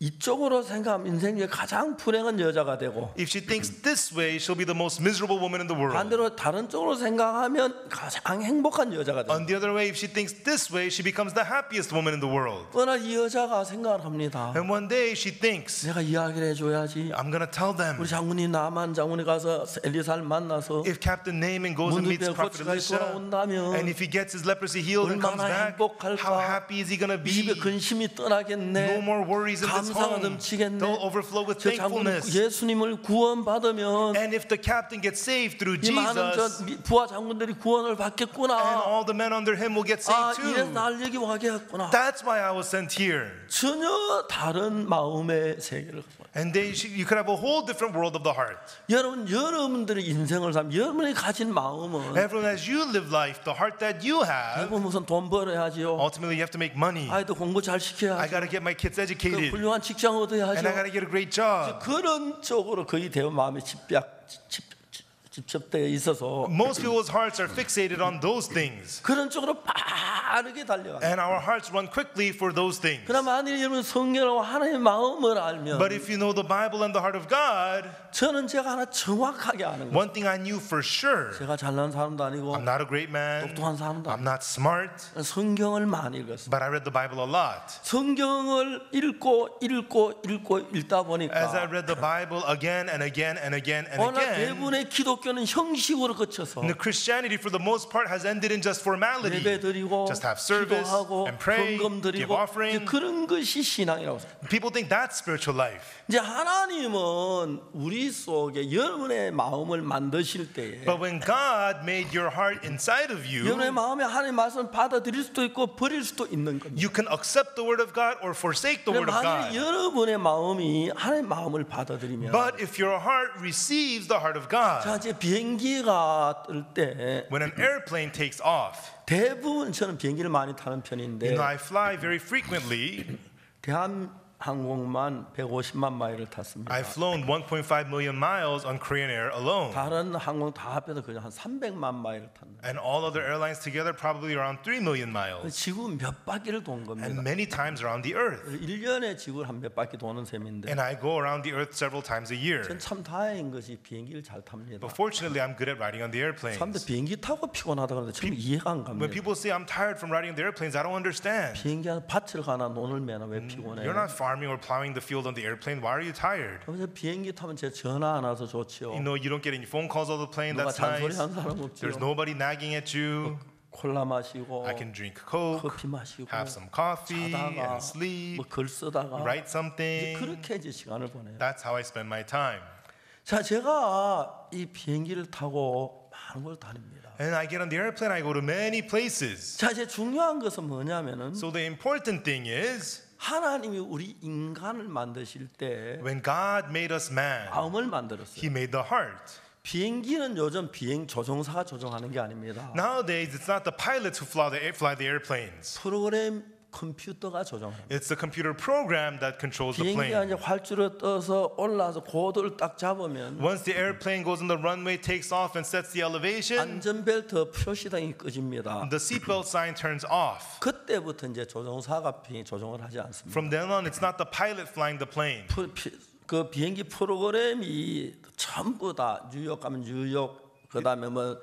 이쪽으로 생각하면 인생의 가장 불행한 여자가 되고 if she thinks this way, she'll be the most miserable woman in the world. 반대로 다른 쪽으로 생각하면 가장 행복한 여자가 되고 On the other way, if she thinks this way, she becomes the happiest woman in the world. 그러나 이 여자가 생각을 합니다. And one day she thinks, 내가 이야기를 해줘야지. I'm going to tell them. 우리 장군님 나만 장군이 가서 엘리사를 만나서 If Captain Naaman goes and meets 문둥병 Prophet 고치가 Elisha, 돌아온다면 and if he gets his leprosy healed and comes 얼마나 back, 행복할까? how happy is he going to 이 집에 be? 근심이 No 떠나겠네. more worries in this 감사가 home. 넘치겠네. They'll overflow with 저 장군님 thankfulness. 예수님을 구원받으면 And if the captain gets saved through 이 많은 Jesus, 저 부하 장군들이 구원을 and 받겠구나. all the men under him will get 아, saved 이래서 too. 날 여기 와게 했구나. That's why I was sent here. 전혀 다른 마음의 세계를 갖고 있어요. And you could have a whole different world of the heart. 여러분들의 인생을 살면 여러분이 가진 마음은 Everyone, as you live life, the heart that you have, 여러분 무슨 돈 벌어야지요. ultimately you have to make money. 아이들 공부 잘 I 시켜야지. got to get my kids 그 educated. 훌륭한 직장 얻어야죠. And I got to get a great job. 그런 쪽으로 거의 대부분 마음이 집착되어 있어서 Most people's hearts are fixated on those things. 그런 쪽으로 빠르게 달려가요. And our hearts run quickly for those things. 그러나 만일 여러분 성경과 하나님의 마음을 알면 But if you know the Bible and the heart of God, 저는 제가 하나 정확하게 아는 거예요. one thing I knew for sure, 제가 잘난 사람도 아니고 I'm not a great man, 똑똑한 사람도 I'm 아니고 not smart, 성경을 많이 읽었어요. but I read the Bible a lot. 성경을 읽고 읽다 As I 보니까 read the Bible again and again and again and 워낙 again, 대부분의 기독교는 형식으로 그쳐서 the Christianity for the most part has ended in just formality. 예배 드리고 Just have service 기도하고 and pray, 헌금 give 드리고 offering. 이제 그런 것이 신앙이라고 생각해요. People think that's spiritual life. 이제 하나님은 우리 속에 여러분의 마음을 만드실 때에 But when God made your heart inside of you, 여러분의 마음에 하나님의 말씀을 받아들일 수도 있고 버릴 수도 있는 겁니다. you can accept the word of God or forsake the word of 만약 God. 여러분의 마음이 하나님의 마음을 받아들이면 But if your heart receives the heart of God, 자 이제 비행기가 뜰 때 when an airplane takes off, 대부분 저는 비행기를 많이 타는 편인데 I fly very frequently. 대한항공만 150만 마일을 탔습니다. I've flown 1.5 million miles on Korean Air alone. 다른 항공 다 합해서 그냥 한 300만 마일을 탔는데 And all other airlines together probably around 3 million miles. 지구 몇 바퀴를 돈 겁니다. And many times around the earth. 1년에 지구를 한 몇 바퀴 도는 셈인데 And I go around the earth several times a year. 전 참 다행인 것이 비행기를 잘 탑니다. But fortunately, I'm good at riding on the 사람들 airplanes. 비행기 타고 피곤하다 그러는데 참 이해가 안 When 갑니다. people say I'm tired from riding on the airplanes, I don't understand. 비행기 안에 밭을 가나 논을 매나 왜 피곤해? You're not farming or plowing the field on the airplane. Why are you tired? 그래서 비행기 타면 제 전화 안 와서 좋지요. You know, you don't get any phone calls on the plane. 누가 That's 잔소리 nice. 하는 사람 없지요. There's nobody nagging at you. 콜라 마시고 I can drink Coke, 커피 마시고 have some coffee, 자다가 and sleep, 뭐 글 쓰다가 write 이제 something. 그렇게 이제 시간을 보내요. That's how I spend my time. 자, 제가 이 비행기를 타고 많은 걸 다닙니다. And I get on the airplane, I go to many places. 자, 이제 중요한 것은 뭐냐면은 So the important thing is, 하나님이 우리 인간을 만드실 때 when God made us man, 마음을 만들었어요. He made the heart. 비행기는 요즘 비행 조종사가 조종하는 게 아닙니다. Nowadays, it's not the pilots who fly the airplanes. 프로그램 컴퓨터가 조종합니다. It's the computer program that controls the 비행기가 이제 plane. 활주로 떠서 올라서 고도를 딱 잡으면 Once the airplane goes on the runway, takes off, and sets the elevation, 안전벨트 표시등이 꺼집니다. the seatbelt sign turns off. 그때부터 이제 조종사가 비행 조종을 하지 않습니다. From then on, it's not the pilot flying the plane. 그 비행기 프로그램이 전부 다 뉴욕 가면 뉴욕, 그다음에 뭐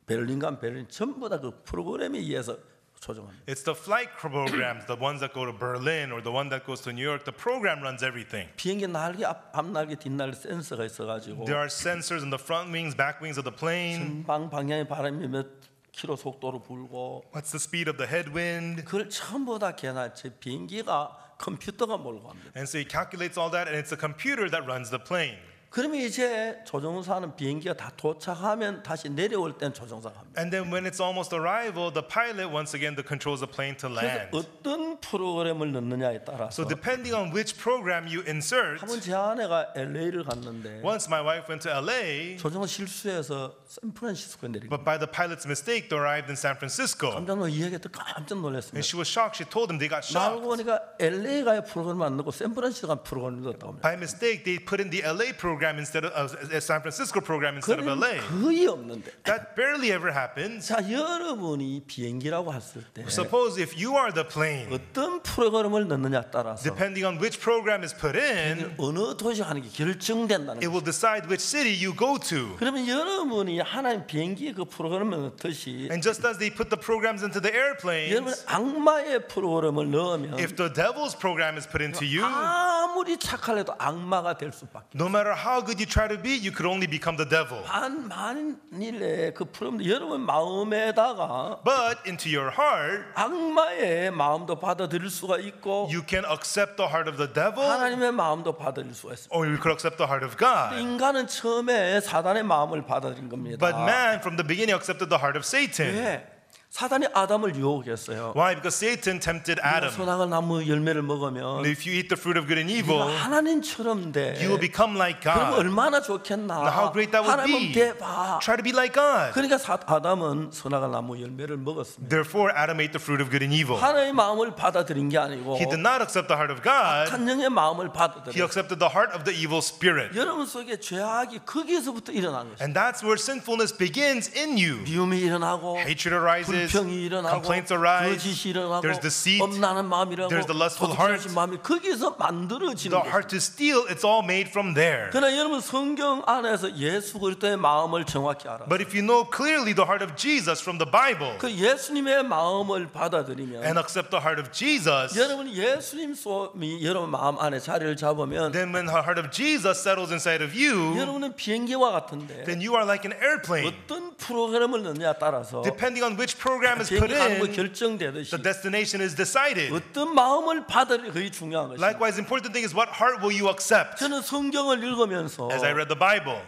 베를린 가면 베를린, 전부 다 그 프로그램에 의해서 조종합니다. It's the flight programs, the ones that go to Berlin or the one that goes to New York. The program runs everything. 비행기 날개 앞날개 뒷날개 센서가 있어가지고 There are sensors in the front wings, back wings of the plane. 방향의 바람이 몇 킬로 속도로 불고 What's the speed of the headwind? 그걸 전부 다 계산. 제 비행기가 컴퓨터가 몰고 합니다. And so he calculates all that, and it's a computer that runs the plane. 그러면 이제 조종사는 비행기가 다 도착하면 다시 내려올 땐 조종사가 합니다. And then when it's almost arrival, the pilot once again controls the plane to 그래서 land. 어떤 프로그램을 넣느냐에 따라서 So depending on which program you insert, 한번 제 아내가 LA를 갔는데 once my wife went to LA, 조종사 실수해서 샌프란시스코에 내린 but 거예요. by the pilot's mistake, they arrived in San Francisco. 깜짝 놀라 이 얘기했더니 깜짝 And 놀랐습니다. she was shocked. She told them they got 나오고 shocked. 보니까 LA가의 프로그램을 안 넣고 샌프란시스코 간 프로그램을 넣었다고 합니다. By mistake, they put in the LA program instead of San Francisco program instead of 그건 LA. 거의 없는데. That barely ever happens. 자, 여러분이 비행기라고 했을 때 Suppose if you are the plane, 어떤 프로그램을 넣느냐에 따라서 depending on which program is put in, 어느 도시 하는 게 결정된다는 it 거예요. will decide which city you go to. 그러면 여러분이 하나님 비행기에 그 프로그램을 넣듯이 And just as they put the programs into the 여러분 airplanes, 악마의 프로그램을 넣으면 if the devil's program is put into you, 아무리 착할래도 악마가 될 수밖에. no matter how good you try to be, you could only become the devil. 만일에 그 프로그램 여러분 마음에다가 But into your heart, 악마의 마음도 받아들일 수가 있고 you can accept the heart of the devil, 하나님의 마음도 받아들일 수가 있습니다. or you could accept the heart of God. 인간은 처음에 사단의 마음을 받아들인 겁니다. But man, from the beginning, accepted the heart of Satan. 왜? 사단이 아담을 유혹했어요. Why? Because Satan tempted Adam. 선악을 나무 열매를 먹으면 If you eat the fruit of good and 네가 evil, 하나님처럼 돼. you will become like 그럼 God. 얼마나 좋겠나. Now, how great that would 하나님은 be. 대봐. Try to be like God. 그러니까 아담은 선악을 나무 열매를 먹었습니다. Therefore, Adam ate the fruit of good and evil. 하나님의 마음을 받아들인 게 아니고 He did not accept the heart of God. 한 영의 마음을 He 받아들였어요. accepted the heart of the evil spirit. 여러분 속에 죄악이 거기에서부터 일어난 것이죠. And that's where sinfulness begins in you. 미움이 일어나고 Hatred arises, 불평이 일어나고 complaints arise, 거짓이 일어나고 there's deceit, 엄나는 마음이라고 there's the lustful heart. 도둑질하는 마음이 거기서 만들어지는 The 거예요. heart to steal, it's all made from there. 그러나 여러분 성경 안에서 예수 그리스도의 마음을 정확히 알아. But if you know clearly the heart of Jesus from the Bible 그 예수님의 마음을 받아들이면 and accept the heart of Jesus, 여러분 예수님 소음이 여러분 마음 안에 자리를 잡으면 then when the heart of Jesus settles inside of you, 여러분은 비행기와 같은데 then you are like an airplane. 어떤 프로그램을 넣느냐에 따라서 Depending on which program is put 비행기 가는 거 in, 결정되듯이 the destination is decided. 어떤 마음을 받아들이 그게 중요한 것이죠. Likewise, important thing is what heart will you accept? 저는 성경을 읽으면서 As I read the Bible,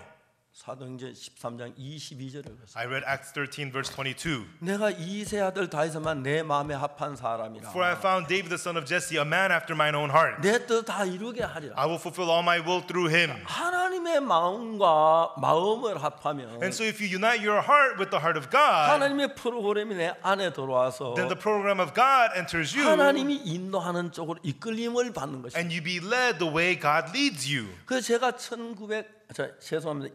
사도행전 13장 22절을 읽었어요. I read Acts 13 verse 22. 내가 이세 아들 다윗만 내 마음에 합한 사람이라. For I found David the son of Jesse, a man after mine own heart. 내 뜻 다 이루게 하리라. I will fulfill all my will through him. 하나님의 마음과 마음을 합하면 And so if you unite your heart with the heart of God, 하나님의 프로그램이 내 안에 들어와서 then the program of God enters you 하나님이 인도하는 쪽으로 이끌림을 받는 것입니다. and you be led the way God leads you. 그래서 제가 죄송합니다.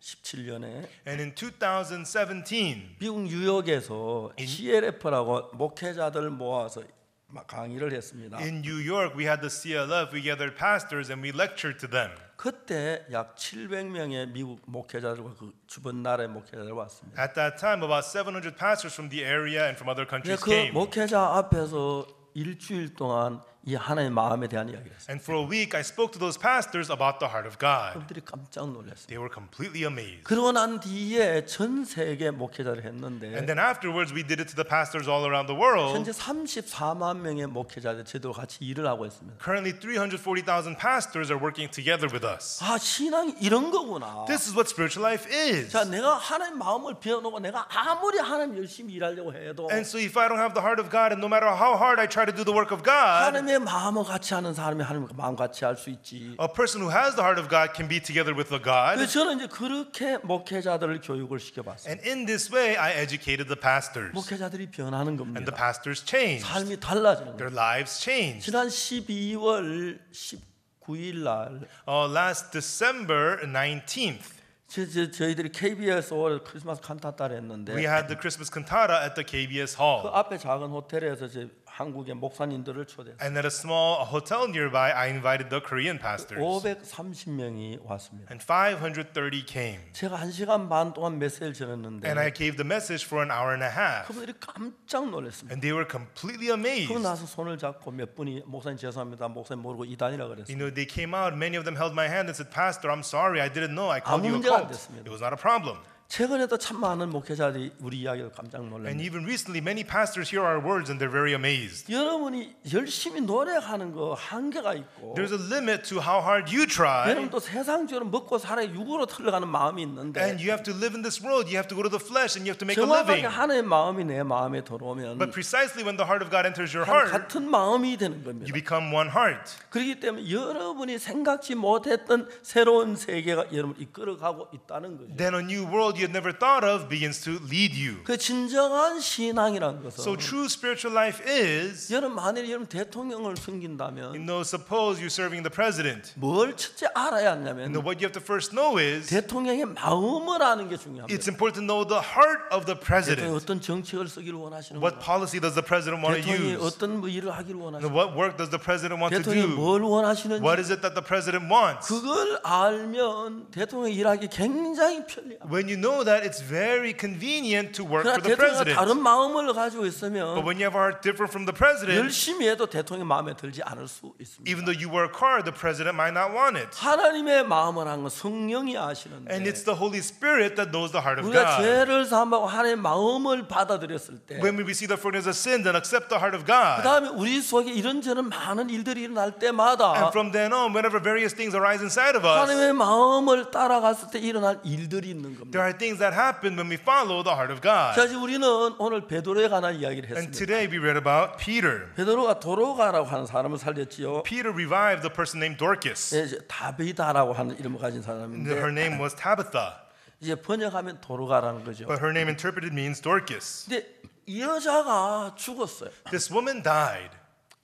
2017년에 And in 2017, 미국 뉴욕에서 CLF라고 목회자들 모아서 막 강의를 했습니다. in New York, we had the CLF, we gathered pastors and we lectured to them. 그때 약 700명의 미국 목회자들과 그 주변 나라의 목회자들 왔습니다. At that time, about 700 pastors from the area and from other countries 그 came. 목회자 앞에서 일주일 동안 이 하나님의 마음에 대한 이야기를 했어요. And for a week, I spoke to those pastors about the heart of God. 그들이 깜짝 놀랐어요. They were completely amazed. 그러고 난 뒤에 전 세계 목회자를 했는데 And then afterwards, we did it to the pastors all around the world. 현재 34만 명의 목회자들 저도 같이 일을 하고 있습니다. Currently, 340,000 pastors are working together with us. 아, 신앙이 이런 거구나. This is what spiritual life is. 자, 내가 하나님 마음을 비워놓고 내가 아무리 하나님 열심히 일하려고 해도 And so if I don't have the heart of God, and no matter how hard I try to do the work of God, 하나님의 마음을 같이 하는 사람이 하나님과 마음 같이 할 수 있지. a person who has the heart of God can be together with the God. 그래서 저는 이제 그렇게 목회자들을 교육을 시켜봤어요. And in this way, I educated the pastors. 목회자들이 변하는 And the 겁니다. pastors changed. 삶이 달라지는 Their 거예요. lives changed. 지난 12월 19일 날 Last December 19th, 저희들이 KBS 올 크리스마스 칸타타를 했는데 we had the Christmas cantata at the KBS 그 Hall. 앞에 작은 호텔에서 한국의 목사님들을 초대했어요. And at a small hotel nearby, I invited the Korean pastors. 530명이 왔습니다. And 530 came. 제가 1시간 반 동안 메시지를 전했는데 And I gave the message for an hour and a half. 그분들이 깜짝 놀랐습니다. And they were completely amazed. 그러고 나서 손을 잡고 몇 분이 목사님 죄송합니다. 목사님 모르고 이단이라 그랬어요. You know, they came out, many of them held my hand and said, Pastor, I'm sorry, I didn't know. I called 아무 you a 문제가 안 cult. 됐습니다. It was not a problem. 최근에도 참 많은 목회자들이 우리 이야기를 깜짝 And 놀랐네요. even recently, many pastors hear our words and they're very amazed. 여러분이 열심히 노력하는 거 한계가 있고 There's a limit to how hard you try, 여러분 또 세상적으로 먹고 살아 육으로 틀려가는 마음이 있는데 and you have to live in this world. You have to go to the flesh, and you have to make a 정확하게 living. 하나님의 마음이 내 마음에 들어오면 But precisely when the heart of God enters your 한 heart, 같은 마음이 되는 you 겁니다. become one heart. 그렇기 때문에 여러분이 생각지 못했던 새로운 세계가 여러분을 이끌어가고 있다는 거죠. Then a new world you had never thought of begins to lead you. 그 진정한 신앙이라는 것은 So true spiritual life is, 여러분 만일 여러분 대통령을 숨긴다면 suppose you're serving the president. 뭘 첫째 알아야 하냐면 What you have to first know is, 대통령의 마음을 아는 게 중요합니다. it's important to know the heart of the 대통령이 president. 어떤 정책을 쓰기를 원하시는가? What policy does the president want to 대통령이 use? 어떤 뭐 일을 하기를 원하시는가? What work does the president want to 대통령이 do? 뭘 원하시는지 What is it that the president wants? 그걸 알면 대통령이 일하기 굉장히 편리합니다. When you know that, it's very convenient to work 그러나 for the 대통령이 president. 다른 마음을 가지고 But 있으면 when you have a heart different from the president, 열심히 해도 대통령 마음에 들지 않을 수 있습니다. even though you work hard, the president might not want it. 하나님의 마음을 하는 건 성령이 And 아시는데 it's the Holy Spirit that knows the heart of 우리가 God. 죄를 사함하고 하나님의 마음을 받아들였을 때 When we receive the forgiveness of sins and accept the heart of 그 God, 다음에 우리 속에 이런저런 많은 일들이 일어날 and 때마다 from then on, whenever various things arise inside of us, 하나님의 마음을 따라갔을 때 일어날 일들이 있는 겁니다. there are things that happen when we follow the heart of God. 자, 우리는 오늘 베드로에 관한 이야기를 And 했습니다. today we read about Peter. 베드로가 도로가라고 하는 사람을 살렸지요. Peter revived the person named Dorcas. 예, 이제 다비다라고 하는 이름을 가진 사람인데 Her name was Tabitha, 이제 번역하면 도로가라는 거죠. but her name interpreted means Dorcas. 근데 이 여자가 죽었어요. This woman died.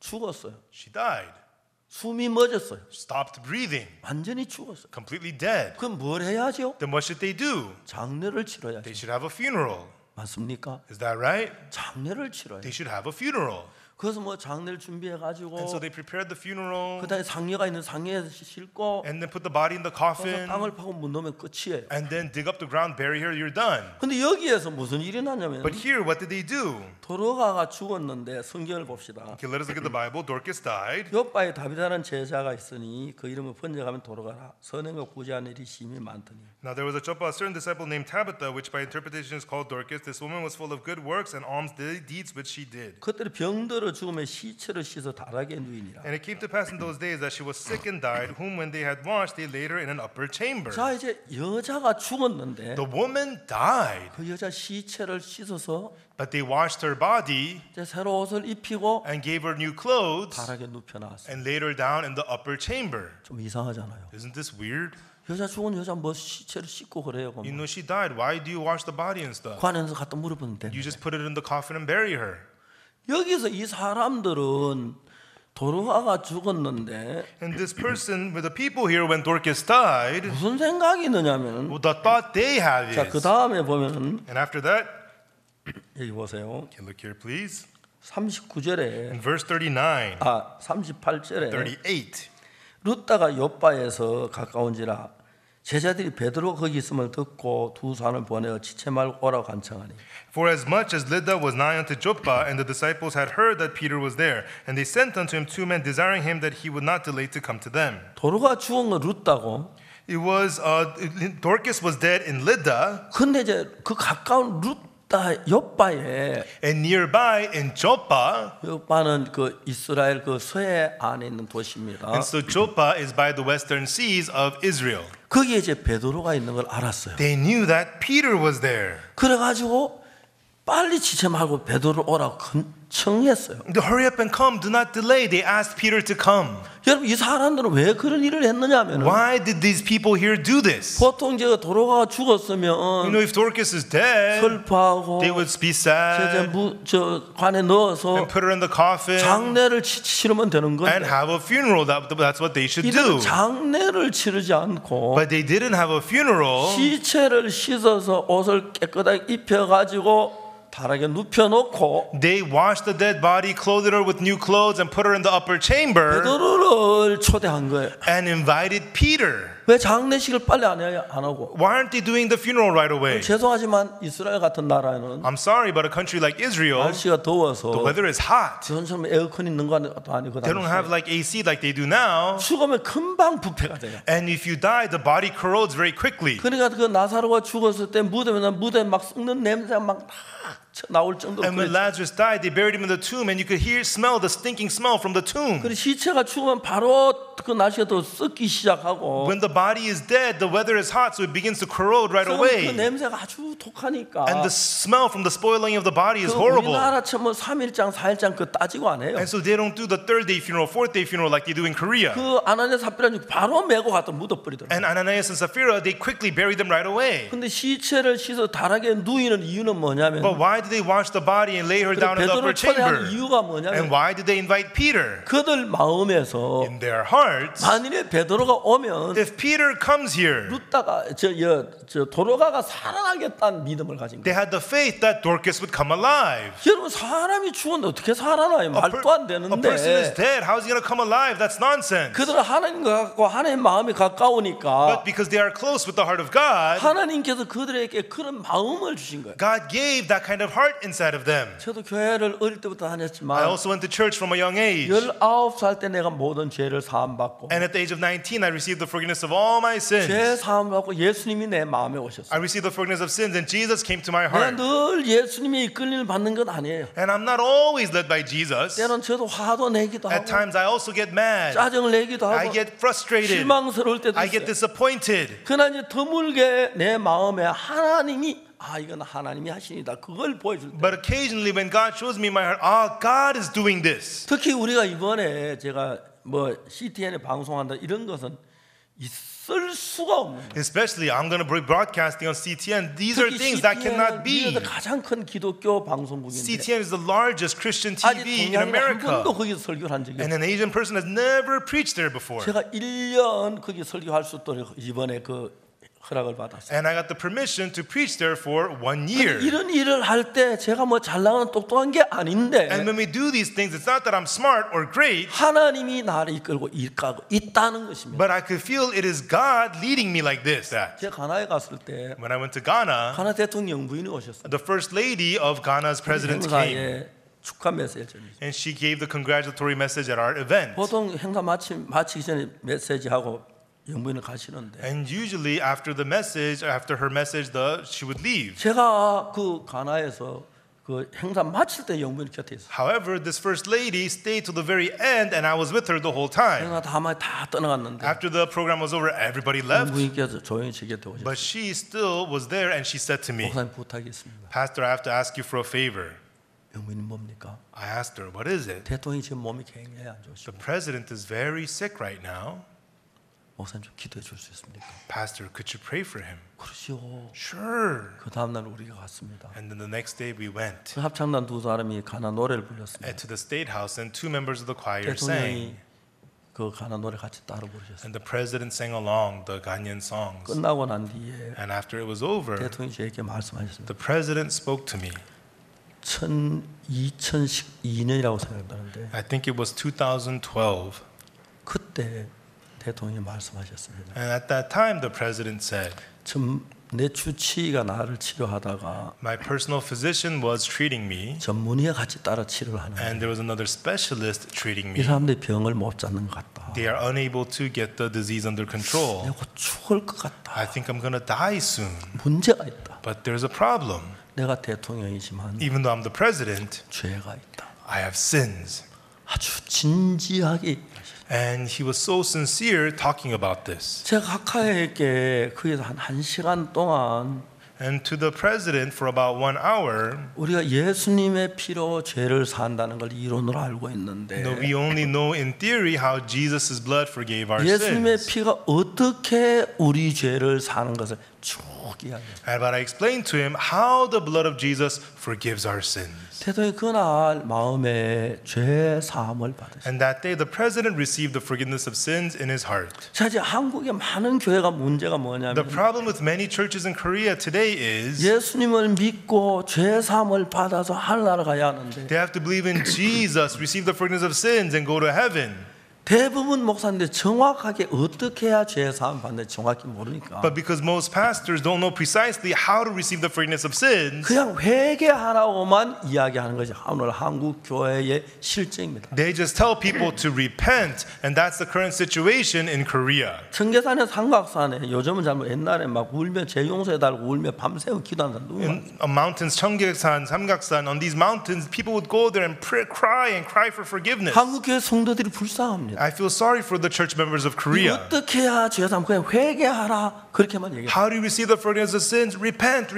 죽었어요. She died. 숨이 멎었어요. Stopped breathing. 완전히 죽었어요. Completely dead. 그럼 뭘 해야죠? Then what should they do? 장례를 치러야죠. They should have a funeral. 맞습니까? Is that right? 장례를 치러야 They 돼. should have a funeral. 그래서 뭐 장례를 준비해 가지고 And so they prepared the funeral 그다음에 상녀가 있는 상녀에 싣고 and then put the body in the 가서 coffin 땅을 파고 문 넣으면 끝이에요. and then dig up the ground, bury her, you're done. 근데 여기에서 무슨 일이 났냐면 But here, what did they do? 도로가가 죽었는데 성경을 봅시다. Okay, let us look at the Bible. Dorcas died. 요바에 다비다라는 제자가 있으니 그 이름을 번역하면 도로가라. 선행과 구제하는 일이 심히 많더니. Now there was a certain disciple named Tabitha, which by interpretation is called Dorcas. This woman was full of good works and alms deeds which she did. 그들이 병들어 죽으면 시체를 씻어 다락에 누이니라. And it came to pass in those days that she was sick and died, whom when they had washed, they laid her in an upper chamber. 자 이제 여자가 죽었는데 The woman died, 그 여자 시체를 씻어서 but they washed her body 이제 새로 옷을 입히고 and gave her new clothes 다락에 눕혀 놨어요. and laid her down in the upper chamber. 좀 이상하잖아요. Isn't this weird? 여자 죽은 여자 뭐 시체를 씻고 그래요. You know she died. Why do you wash the body and stuff? 관에서 갖다 물어보면 돼. You just put it in the coffin and bury her. 여기서 이 사람들은 도로가가 죽었는데 And this person, with the people here, when Dorcas died, 무슨 생각이 있느냐면 the thought they have 자 그 is, 다음에 보면은 and after that, 여기 보세요. okay, look here, please. 39절에 In verse 39, 38절에 38. 룻다가 욥바에서 가까운지라 제자들이 베드로 거기 있음을 듣고 두 사람을 보내어 지체 말고 오라고 간청하니 For as much as Lydda was nigh unto Joppa, and the disciples had heard that Peter was there, and they sent unto him 2 men, desiring him that he would not delay to come to them. 도로가 죽은 건 룻다고 It was Dorcas was dead in Lydda, 근데 이제 그 가까운 룻다 욥바에 and nearby in Joppa. 욥바는 그 이스라엘 그 서해 안에 있는 도시입니다. And so Joppa is by the western seas of Israel. 거기에 이제 베드로가 있는 걸 알았어요. They knew that Peter was there. 그래가지고 빨리 지체 말고 베드로 오라고 청했어요. Hurry up and come, do not delay. They asked Peter to come. 여러분 이 사람들은 왜 그런 일을 했느냐면 Why did these people here do this? 보통 제가 도로가 You 죽었으면 know, if Dorcas is dead, 슬퍼하고 they would be sad 저 관에 넣어서 and put her in the coffin 장례를 치르면 되는 and 건데 have a funeral. That's what they should 이들은 do. 장례를 치르지 않고 But they didn't have a funeral. 시체를 씻어서 옷을 깨끗하게 입혀가지고 다락에 눕혀놓고 They washed the dead body, clothed her with new clothes, and put her in the upper chamber 베드로를 초대한 거예요. and invited Peter. 왜 장례식을 빨리 안 하고? Why aren't they doing the funeral right away? 죄송하지만 이스라엘 같은 나라에는 I'm sorry, but a country like Israel, 날씨가 더워서 the weather is hot. 전처럼 에어컨 있는 것도 아니고 They don't have like AC like they do now. 죽으면 금방 부패가 돼요. And if you die, the body corrodes very quickly. 그러니까 그 나사로가 죽었을 때 무대에 막 썩는 냄새가 막 나올 정도로 And when Lazarus died, they buried him in the tomb, and you could smell the stinking smell from the tomb. 그리고 시체가 죽으면 바로 그 날씨가 더 썩기 시작하고 When the body is dead, the weather is hot, so it begins to corrode right 그 away. 냄새가 아주 독하니까 And the smell from the spoiling of the body is 그 horrible. 우리나라처럼 뭐 3일장 4일장 그 따지고 안 해요. And so they don't do the third day funeral, fourth day funeral like they do in Korea. 그 아나니아 삽비라는 바로 메고 갖다 묻어버리더라고요. And Ananias and Sapphira, they quickly buried them right away. 근데 시체를 씻어 다락에 누이는 이유는 뭐냐면 But why did they wash the body and lay her down in the upper 베드로를 초대한 chamber? 이유가 And 뭐냐면 why did they invite Peter? 그들 마음에서 In their hearts, 만일에 베드로가 오면 if Peter comes here, 루다가 저 도로가가 살아나겠다는 믿음을 가진 they 거예요. had the faith that Dorcas would come alive. 여러분 사람이 죽었는데 어떻게 살아나요? 말도 안 A person is 되는데 dead. How is he going to come alive? That's nonsense. 그들은 하나님과 갖고 하나님 마음이 가까우니까 But because they are close with the heart of God, 하나님께서 그들에게 그런 마음을 주신 거예요. God gave that kind of heart inside of them. 저도 교회를 어릴 때부터 I 다녔지만 also went to church from a young age. 19살 때 내가 모든 죄를 사함받고 And at the age of 19, I received the forgiveness of all my sins. 죄 사함받고 예수님이 내 마음에 오셨어요. I received the forgiveness of sins, and Jesus came to my 내가 heart. 늘 예수님이 이끌림을 받는 건 아니에요. And I'm not always led by Jesus. 때론 저도 화도 내기도 At 하고 times, I also get mad. 짜증을 내기도 I 하고 get frustrated. 실망스러울 때도 I get 있어요. disappointed. 그러나 이제 드물게 내 마음에 하나님이 이건 하나님이 하시니다 그걸 보여줄 때 But occasionally, when God shows me in my heart, God is doing this. 특히 우리가 이번에 제가 뭐 CTN에 방송한다 이런 것은 있을 수가 없는 거예요. Especially, I'm going to be broadcasting on CTN. These are 특히 things that cannot be. CTN은 가장 큰 기독교 방송국인데 CTN is the largest Christian 아직 TV in 동양인 한 America. 번도 거기서 설교를 한 적이 And 없어요. an Asian person has never preached there before. 제가 1년 거기 설교할 수 있도록 이번에 그 허락을 받았어요. And I got the permission to preach there for 1 year. 이런 일을 할 때 제가 뭐 잘나가는 똑똑한 게 아닌데 And when we do these things, it's not that I'm smart or great, 하나님이 나를 이끌고 일가고 있다는 것입니다. but I could feel it is God leading me like this. That 제가 가나에 갔을 때 when I went to Ghana, 가나 대통령 부인이 오셨어요. the first lady of Ghana's president came, 행사에 축하 메시지를. and she gave the congratulatory message at our event. 보통 행사 마치기 전에 메시지하고 영부인을 가시는데 And usually after the message, after her message, she would leave. 제가 그 가나에서 그 행사 마칠 때 영부인 곁에 있어요. However, this first lady stayed till the very end, and I was with her the whole time. 행사 다 떠나갔는데 After the program was over, everybody left, 영부인께서 조용히 제 곁에 오셨어요. but she still was there, and she said to me, 목사님 부탁이 있습니다. Pastor, I have to ask you for a favor. 영부인이 뭡니까? I asked her, what is it? 대통령이 지금 몸이 굉장히 안 The 좋으시고 president is very sick right now. 목사님 좀 기도해 줄 수 있습니까? Pastor, could you pray for him? 그러시오. Sure. 그 다음 날 우리가 갔습니다. And then the next day we went 그 합창단 두 사람이 가나 노래를 불렀습니다. to the state house, and 2 members of the choir 대통령이 sang, 그 가나 노래 같이 따라 부르셨어요. and the president sang along the Ghanaian songs. 끝나고 난 뒤에 And after it was over, 대통령이 저에게 말씀하셨습니다. the president spoke to me. 2012년이라고 생각하는데 I think it was 2012. 그때 대통령이 말씀하셨습니다. And at that time, the president said, 내 주치의가 나를 치료하다가 my personal physician was treating me, 전문의와 같이 따라 치료를 and 하는데 there was another specialist treating 이 me. 사람들이 병을 못 잡는 것 같다. They are unable to get the disease under control. 내가 곧 죽을 것 같다. I think I'm going to die soon. 문제가 있다. But there's a problem. 내가 대통령이지만 Even though I'm the president, 죄가 있다. I have sins. 아주 진지하게 And he was so sincere talking about this. 제가 각하에게 거기서 한 1시간 동안 And to the president, for about 1 hour, 우리가 예수님의 피로 죄를 산다는 걸 이론으로 알고 있는데 no, we only know in theory how Jesus' blood forgave our 예수님의 sins. 피가 어떻게 우리 죄를 사는 것을 쭉 이야기해요. But I explained to him how the blood of Jesus forgives our sins. 대통령이 그날 마음에 죄 사함을 받으셨어요. And that day, the president received the forgiveness of sins in his heart. 자, 이제 한국의 많은 교회가 문제가 뭐냐면 The problem with many churches in Korea today is 예수님을 믿고 죄 사함을 받아서 하늘나라 가야 하는데 they have to believe in Jesus, receive the forgiveness of sins, and go to heaven. 대부분 목사님들 정확하게 어떻게 해야 죄 사함 받는지 정확히 모르니까 But because most pastors don't know precisely how to receive the forgiveness of sins, 그냥 회개하라고만 이야기하는 것이 오늘 한국 교회의 실정입니다. they just tell people to repent, and that's the current situation in Korea. 청계산에 삼각산에 요즘은 잘못 옛날에 막 울며 죄 용서해달라고 울며 밤새워 기도하는 사람 누구 In mountains, Cheonggaeksan, Samgaksan, on these mountains, people would go there and cry for forgiveness. 한국 교회 성도들이 불쌍합니다. I feel sorry for the church members of Korea. 어떻게 해야 죄 사함 그냥 회개하라 그렇게만 얘기해요. How do you receive the forgiveness of sins? Repent,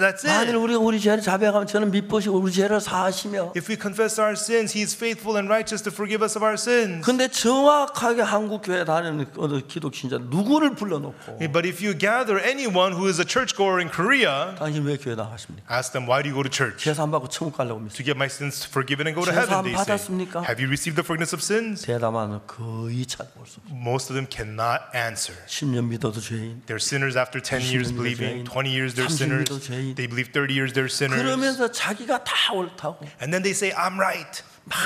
that's 만일 it. 우리가 우리 죄를 자백하면 저는 미쁘시고 우리 죄를 사하시며 If we confess our sins, He is faithful and righteous to forgive us of our sins. 근데 정확하게 한국 교회 다니는 어느 기독 신자 누구를 불러놓고 But if you gather anyone who is a churchgoer in Korea, 당신 왜 교회 나가십니까? ask them, why do you go to church? 죄 사함 받고 천국 가려고 믿습니다. To get my sins forgiven and go to 죄 heaven, 사함 they say. 받았습니까? Have you received the forgiveness of sins? 대답하는 거의 찾아볼 수 없어요. Most of them cannot answer. 10년 믿어도 죄인. They're sinners after 10 years 20 believing, 죄인, 20 years they're 30 sinners, 년도 죄인. they believe 30 years they're sinners, 그러면서 자기가 다 옳다고 and then they say, I'm right. 막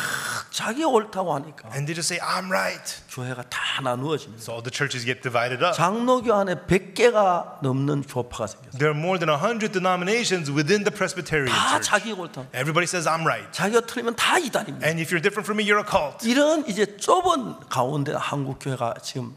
자기 옳다고 하니까 And they just say, I'm right. 교회가 다 나누어집니다. So all the churches get divided up. 장로교 안에 100개가 넘는 교파가 생겼어요. There are more than 100 denominations within the Presbyterian 다 church. 자기 옳다고. Everybody says, I'm right. 자기가 틀리면 다 이단입니다. And if you're different from me, you're a cult. 이런 이제 좁은 가운데 한국 교회가 지금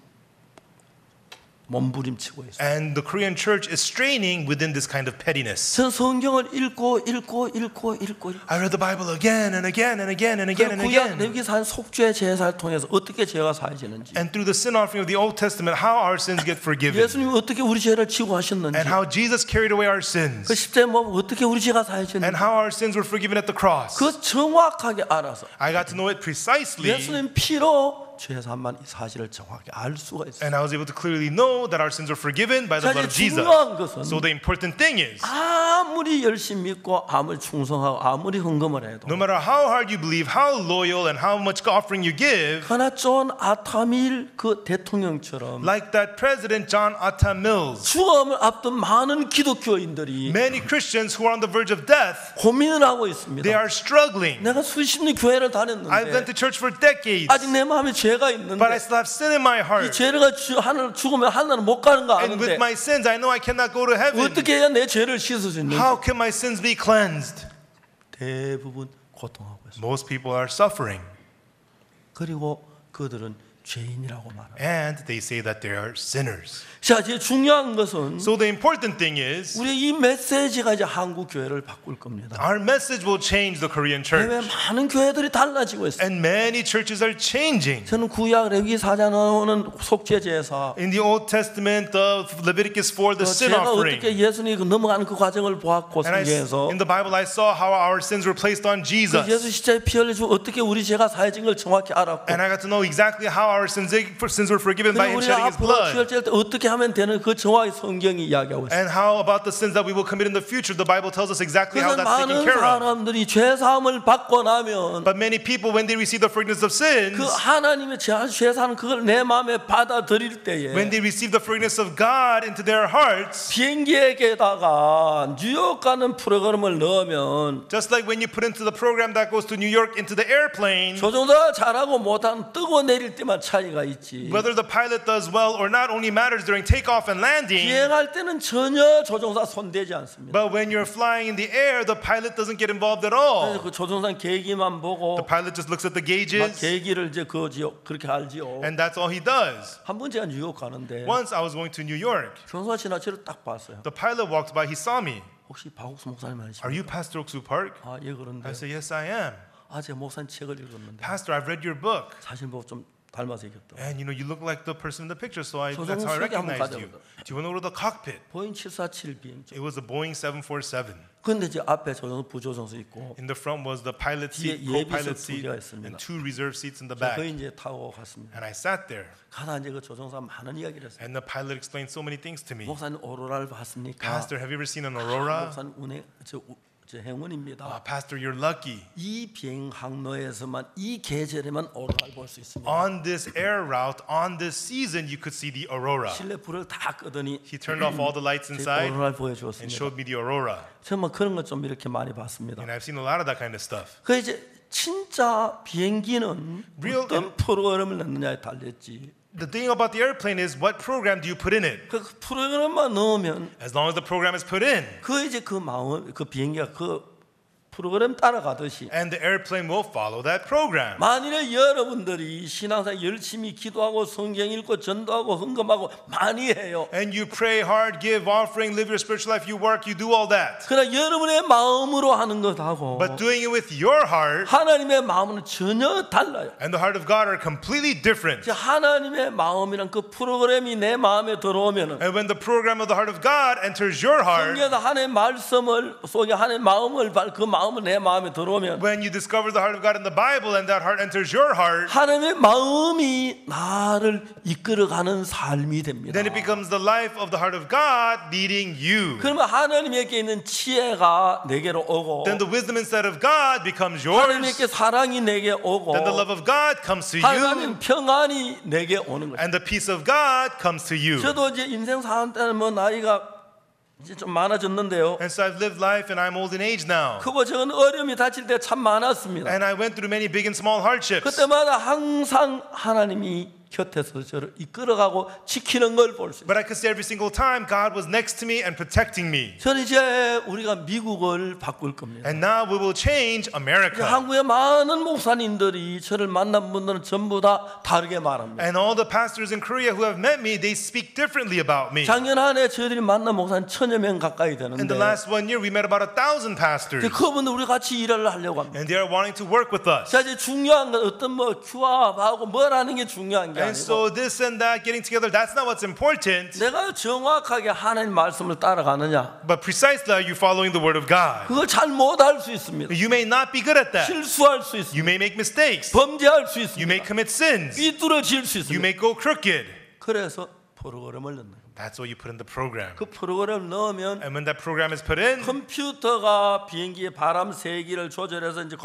몸부림치고 있어요. And the Korean church is straining within this kind of pettiness. 전 성경을 읽고 I read the Bible again and again and again and again and 구약 again. 레위기산 속죄 제사를 통해서 어떻게 죄가 사해지는지 And through the sin offering of the Old Testament, how our sins get forgiven. 예수님이 어떻게 우리 죄를 지고 하셨는지 And how Jesus carried away our sins. 그 십자에 뭐 어떻게 우리 죄가 사해졌는지 And how our sins were forgiven at the cross. 그 정확하게 알아서 I got to know it precisely. 예수님 피로 죄 사함만 이 사실을 정확히 알 수가 있어요. And I was able to clearly know that our sins were forgiven by the 자, blood of 이제 Jesus. 중요한 것은 So the important thing is, 아무리 열심히 믿고 아무리 충성하고 아무리 헌금을 해도 no matter how hard you believe, how loyal and how much offering you give, 그러나 존 아타밀 그 대통령처럼 like that President John Atta Mills, 죽음을 앞둔 많은 기독교인들이 many Christians who are on the verge of death, 고민을 하고 있습니다. they are struggling. 내가 수십 년 교회를 I've gone 다녔는데 to church for decades, 아직 내 마음에 죄가 but I 있는데 still have sin in my 이 heart. 죄가 하늘 죽으면 하늘은 못 가는 거 And with 아는데 my sins, I know I cannot go to heaven. 어떻게 해야 내 죄를 씻을 수 있는지 How can my sins be cleansed? 대부분 고통하고 있어요. Most people are suffering, 그리고 그들은 죄인이라고 말합니다. and they say that they are sinners. 자, 이제 중요한 것은 So the important thing is, 우리 이 메시지가 이제 한국 교회를 바꿀 겁니다. our message will change the Korean 해외 church. 많은 교회들이 달라지고 있어요. And many churches are changing. 저는 구약 레위기사장 나오는 속죄 제사 In the Old Testament, Leviticus 4, the sin 제가 offering. 어떻게 예수님이 넘어가는 그 과정을 보았고 And 성경에서 in the Bible, I saw how our sins were placed on 그 예수 Jesus. 십자가에 피 흘려주고 어떻게 우리 죄가 사해진 걸 정확히 알았고 And I got to know exactly how our sins were forgiven by 그리고 Him 우리가 shedding His 앞으로 blood. 피혈제할 때 어떻게 하면 되는 그 정확히 성경이 이야기하고 있어요. And how about the sins that we will commit in the future? The Bible tells us exactly how 그래서 that's taken 많은 care of. 사람들이 죄 사함을 받고 나면 But many people, when they receive the forgiveness of sins, 그 하나님의 죄 사는 그걸 내 마음에 받아들일 때에 when they receive the forgiveness of God into their hearts, 비행기에다가 뉴욕 가는 프로그램을 넣으면 just like when you put into the program that goes to New York into the airplane, 조종사 잘하고 못하는 뜨고 내릴 때만 차이가 있지. whether the pilot does well or not only matters during takeoff and landing. 비행할 때는 전혀 조종사 손대지 않습니다. But when you're flying in the air, the pilot doesn't get involved at 그래서 all. 그 조종사 계기만 보고 The pilot just looks at the 막 gauges, 계기를 이제 그지요 그렇게 알지요. and that's all he does. 한 번 제가 뉴욕 가는데 Once I was going to New York, 조종사 지나치를 딱 봤어요. the pilot walked by, he saw me. 혹시 박옥수 목사님 Are 아니십니까? you Pastor Oksu Park? 아, 예 그런데 I said, yes, I am. 제 목사님 책을 읽었는데 Pastor, I've read your book. 사실 보고 좀 닮아서 얘기했다. And you look like the person in the picture, so that's 조종사 how I 한번 recognized you. 가져보자. Do you want to go to the cockpit? 보잉 747 비행기. It was a Boeing 747. 근데 이제 앞에 조종사 부조종사 있고 In the front was the pilot seat, 뒤에 co-pilot 예비석 seat, 두 개가 있습니다. and 2 reserve seats in the 그 back. 이제 타고 갔습니다. And I sat there, 가다 이제 그 조종사 많은 이야기를 했어요. and the pilot explained so many things to me. 목사님 오로라를 봤습니까? Pastor, have you ever seen an aurora? 목사님 저 행운입니다. Pastor, you're lucky. 이 비행 항로에서만 이 계절에만 오로라를 볼 수 있습니다. On this air route, on this season, you could see the aurora. 실내 불을 다 끄더니 He turned off all the lights inside 오로라를 and 보여주었습니다. showed me the aurora. 정말 그런 것 좀 이렇게 많이 봤습니다. And I've seen a lot of that kind of stuff. 그 이제 진짜 비행기는 Real- 어떤 프로그램을 넣느냐에 달렸지. The thing about the airplane is what program do you put in it? 그 프로그램만 넣으면 As long as the program is put in, 그 이제 그 마음 그 비행기가 그 프로그램 따라가듯이 and the airplane will follow that program. 만일에 여러분들이 신앙생활 열심히 기도하고 성경 읽고 전도하고 헌금하고 많이 해요. And you pray hard, give offering, live your spiritual life, you work, you do all that. 그러나 여러분의 마음으로 하는 것하고 But doing it with your heart 하나님의 마음은 전혀 달라요. and the heart of God are completely different. 이제 하나님의 마음이란 그 프로그램이 내 마음에 들어오면은 And when the program of the heart of God enters your heart, 성경에서 하나님의 말씀을 속에 하나님의 마음을 그 마음을 내 마음에 들어오면 when you discover the heart of God in the Bible and that heart enters your heart, 하나님의 마음이 나를 이끌어가는 삶이 됩니다. then it becomes the life of the heart of God leading you. 그러면 하나님에게 있는 지혜가 내게로 오고 Then the wisdom inside of God becomes yours. 하나님께 사랑이 내게 오고 Then the love of God comes to 하나님 you. 평안이 내게 오는 거예요. And the peace of God comes to you. 저도 이제 인생 사는 때는 뭐 나이가 이제 좀 많아졌는데요. And so I've lived life and I'm old in age now. 크고 적은 어려움이 닥칠 때 참 많았습니다. And I went through many big and small hardships. 그때마다 항상 하나님이 곁에서 저를 이끌어가고 지키는 걸 볼 수 있어요. But I could say every single time God was next to me and protecting me. 저는 이제 우리가 미국을 바꿀 겁니다. And now we will change 이제 America. 한국의 많은 목사님들이 저를 만난 분들은 전부 다 다르게 말합니다. And all the pastors in Korea who have met me, they speak differently about me. 작년 한 해 저희들이 만난 목사님 1000여 명 가까이 In 되는데 the last 1 year, we met about 1,000 pastors. 그분들 우리 같이 일을 하려고 합니다. And they are wanting to work with us. 자, 이제 중요한 건 어떤 뭐 규합하고 뭐라는 게 중요한 게 And so 아니고 this and that, getting together, that's not what's important. 내가 정확하게 하나님 말씀을 따라가느냐 But precisely, are you following the word of God? 그걸 잘 못할 수 있습니다. You may not be good at that. 실수할 수 있습니다. You may make mistakes. 범죄할 수 You may 있습니다. commit sins. 삐뚤어질 수 You 있습니다. may go crooked. 그래서 프로그램을 넣는 거예요. That's what you put in the program. 그 프로그램을 넣으면 And when that program is put in, 컴퓨터가 비행기의 바람 세기를 조절해서 이제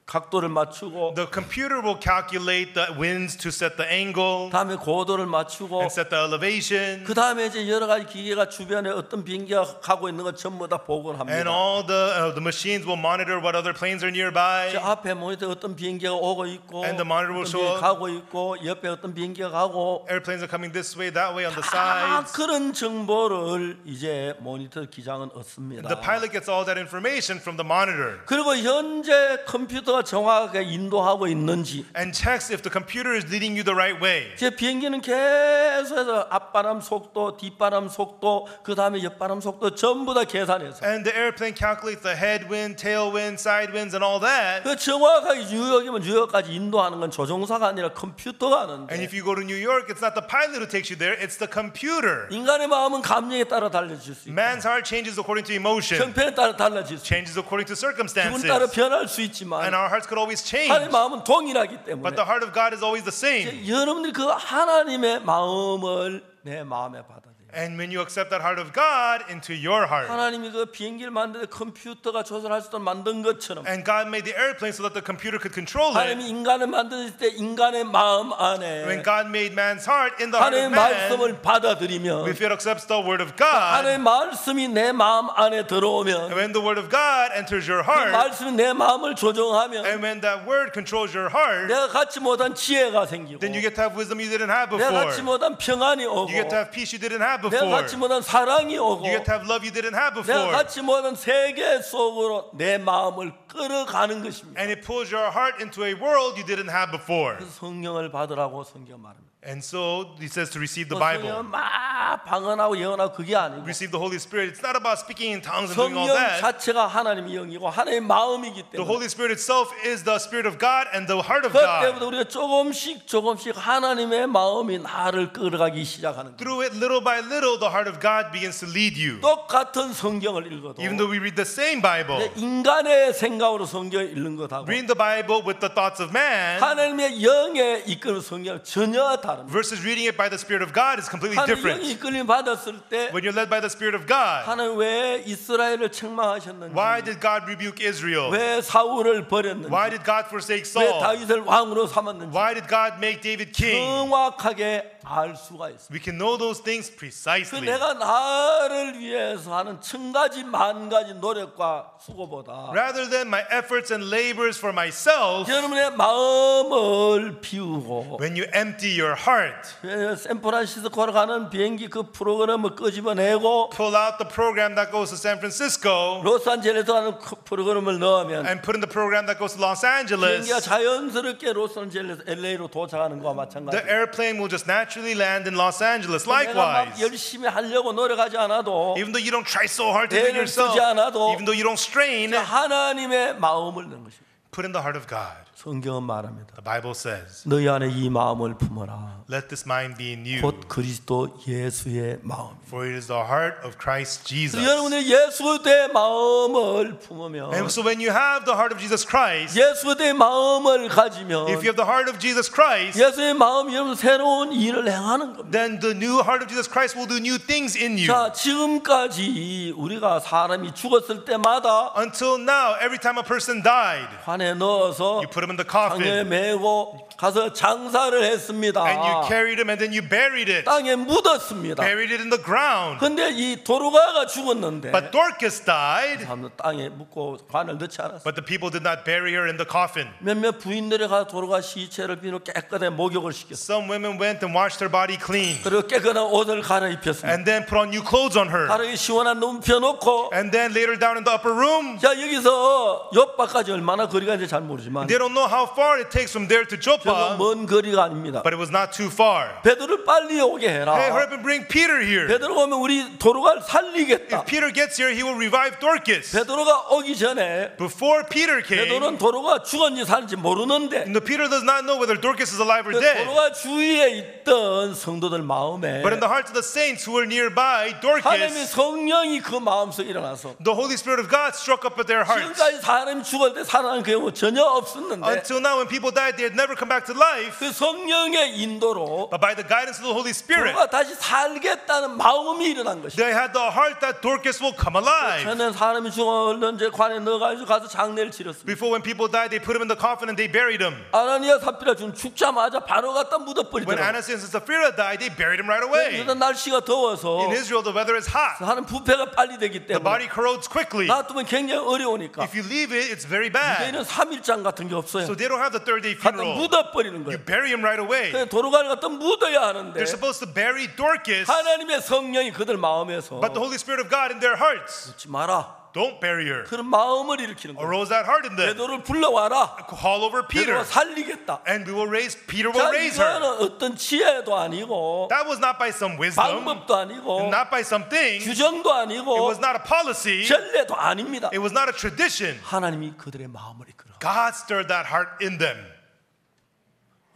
각도를 맞추고 the computer will calculate the winds to set the angle 다음에 고도를 맞추고 and set the elevation. 그 다음에 이제 여러 가지 기계가 주변에 어떤 비행기가 가고 있는 거 전부 다 보고를 And 합니다. all the machines will monitor what other planes are nearby. 저 앞에 모니터에 어떤 비행기가 오고 있고 And the monitor will 어떤 show 비행기 가고 있고 옆에 어떤 비행기가 가고 Airplanes are coming this way, that way on the 다 sides. 그런 정보를 이제 모니터 기장은 얻습니다. The pilot gets all that information from the monitor 그리고 현재 컴퓨터가 정확하게 인도하고 있는지 and checks if the computer is leading you the right way. 제 비행기는 계속해서 앞바람 속도, 뒷바람 속도, 그 다음에 옆바람 속도 전부 다 계산해서 And the airplane calculates the headwind, tailwind, side winds, and all that. 그 정확하게 뉴욕이면 뉴욕까지 인도하는 건 조종사가 아니라 컴퓨터가 And 하는데 if you go to New York, it's not the pilot who takes you there, it's the computer. 인간의 마음은 감정에 따라 달라질 수 있고 Man's heart changes according to emotion, 형편에 따라 달라질 수 있고 changes according to 기분 circumstances. 따라 변할 수 있지만 And our hearts could always change. 하나님의 마음은 동일하기 때문에 But the heart of God is always the same. 여러분들이 그 하나님의 마음을 내 마음에 받아들여요. And when you accept that heart of God into your heart, 하나님이 그 비행기를 만들 때 컴퓨터가 조절할 수 있도록 만든 것처럼 and God made the airplane so that the computer could control it, 하나님이 인간을 만들 때 인간의 마음 when 안에 God made man's heart in the heart 하나님의 of man, 말씀을 받아들이면 if it accepts the word of God, 하나님의 말씀이 내 마음 안에 들어오면 and when the word of God enters your 그 heart, 말씀이 내 마음을 조종하면 and when that word controls your heart, 내가 갖지 못한 지혜가 생기고 then you get to have wisdom you didn't have 내가 갖지 before. 못한 평안이 오고 You get to have peace you didn't have 내가 before. 갖지 못한 사랑이 오고 You get to have love you didn't have 내가 before. 갖지 못한 세계 속으로 내 마음을 끌어가는 것입니다. And it pulls your heart into a world you didn't have before. 그래서 성령을 받으라고 성경 말합니다. And so he says to receive the 성령은 Bible. 막 방언하고 예언하고 그게 아니고 Receive the Holy Spirit. It's not about speaking in tongues and doing all 성령 that. 자체가 하나님의 영이고 하나님의 마음이기 The 때문에 Holy Spirit itself is the Spirit of God and the heart of 그때부터 God. 우리가 조금씩 하나님의 마음이 나를 끌어가기 시작하는 거예요. Through it, little by little, the heart of God begins to lead you. 똑같은 성경을 읽어도 Even though we read the same Bible, 인간의 생각으로 성경을 읽는 것하고 reading the Bible with the thoughts of man 하나님의 영에 이끄는 성경은 전혀 다릅니다. versus reading it by the Spirit of God is completely 하나님의 different. 영이 이끌림 받았을 때 When you're led by the Spirit of God, 하나님 왜 이스라엘을 책망하셨는지 why did God rebuke Israel? 왜 사울을 버렸는지 Why did God forsake 왜 Saul? 다윗을 왕으로 삼았는지 Why did God make David king? 정확하게 알 수가 있습니다. We can know those things 그 precisely. 내가 나를 위해서 하는 천 가지 만 가지 노력과 수고보다 Rather than my efforts and labors for myself, 여러분의 마음을 비우고 when you empty your heart, 샌프란시스코로 가는 비행기 그 프로그램을 끄집어내고 pull out the program that goes to San Francisco 로스앤젤레스 가는 그 프로그램을 넣으면 and put in the program that goes to Los 비행기가 Angeles, 자연스럽게 로스앤젤레스 LA로 도착하는 거와 the 마찬가지예요. airplane will just naturally land in Los Angeles. 내가 막 Likewise, 열심히 하려고 노력하지 않아도 even though you don't try so hard to do it 애를 yourself, 쓰지 않아도 even though you don't strain, 하나님의 마음을 넣는 것입니다. put in the heart of God. 성경은 말합니다. The Bible says, 너희 안에 이 마음을 품어라. let this mind be in you, 곧 그리스도 예수의 마음. for it is the heart of Christ Jesus. 여러분의 예수의 마음을 품으면 And so when you have the heart of Jesus Christ, 예수의 마음을 가지면 if you have the heart of Jesus Christ, 예수의 마음이 여러분 새로운 일을 행하는 겁니다. then the new heart of Jesus Christ will do new things in you. 자, 지금까지 우리가 사람이 죽었을 때마다 Until now, every time a person died, 관에 넣어서 you put him in the 땅에 coffin 메고 가서 장사를 했습니다. and you carried him and then you buried it, 땅에 묻었습니다. buried it in the ground. 근데 이 도로가가 죽었는데 But Dorcas died, 사람들 땅에 묻고 관을 넣지 않았어요. but the people did not bury her in the coffin. 몇몇 부인들이 가서 도로가 시체를 비누 깨끗하게 목욕을 시켰어요. Some women went and washed her body clean 그리고 깨끗한 옷을 갈아입혔습니다. and then put on new clothes on her. 바로 이 시원한 눈 펴놓고 And then laid her down in the upper room. 자 여기서 옆바까지 얼마나 거리가 있는지 잘 모르지만 They don't know how far it takes from there to 저거 Joppa, 먼 거리가 아닙니다. but it was not too far. 베드로를 빨리 오게 해라. Hey, hurry up and bring Peter here. 베드로가 오면 우리 도로가를 살리겠다. If Peter gets here, he will revive Dorcas. 베드로가 오기 전에 Before Peter came, 베드로는 도로가 죽었는지 사는지 모르는데 the Peter does not know whether Dorcas is alive or 그 dead. 도로가 주위에 있던 성도들 마음에 But in the hearts of the saints who were nearby, 하나님의 Dorcas, 성령이 그 마음속에 일어나서 the Holy Spirit of God struck up at their hearts. 지금까지 사람이 죽을 때 살아난 경우 전혀 없었는데 Until now, when people died, they had never come back to life. 그 성령의 인도로 But by the guidance of the Holy Spirit, 도로가 다시 살겠다는 마음이 일어난 것이죠. they had the heart that Dorcas will come alive. 저는 사람이 죽어 얼른 이제 관에 넣어가지고 가서 장례를 치렀습니다. Before, when people died, they put him in the coffin and they buried him. 아나니아 삽비라 좀 죽자마자 바로 갖다 When 묻어버리더라고요. Ananias and Sapphira died, they buried him right away. 일단 날씨가 더워서 In Israel, the weather is hot. 하는 부패가 빨리 되기 The 때문에 body corrodes quickly. 놔두면 굉장히 어려우니까 If you leave it, it's very bad. 이제는 3일장 같은 게 없어요. So they don't have the third day 갖다 funeral. 묻어버리는 You 거예요. bury him right away. 도로가를 갖다 묻어야 하는데 They're supposed to bury Dorcas, 하나님의 성령이 그들 마음에서 but the Holy Spirit of God in their hearts, 묻지 마라. don't bury her. 그런 마음을 일으키는 거예요. Arose that heart in them. 베드로를 불러와라. Call over Peter, 베드로가 살리겠다. and we will raise. Peter will 자, raise her. 이거는 어떤 지혜도 아니고 That was not by some wisdom, 방법도 아니고 not by something. 규정도 It 아니고 was not a policy. 전례도 아닙니다. It was not a tradition. 하나님이 그들의 마음을 이끌어. God stirred that heart in them.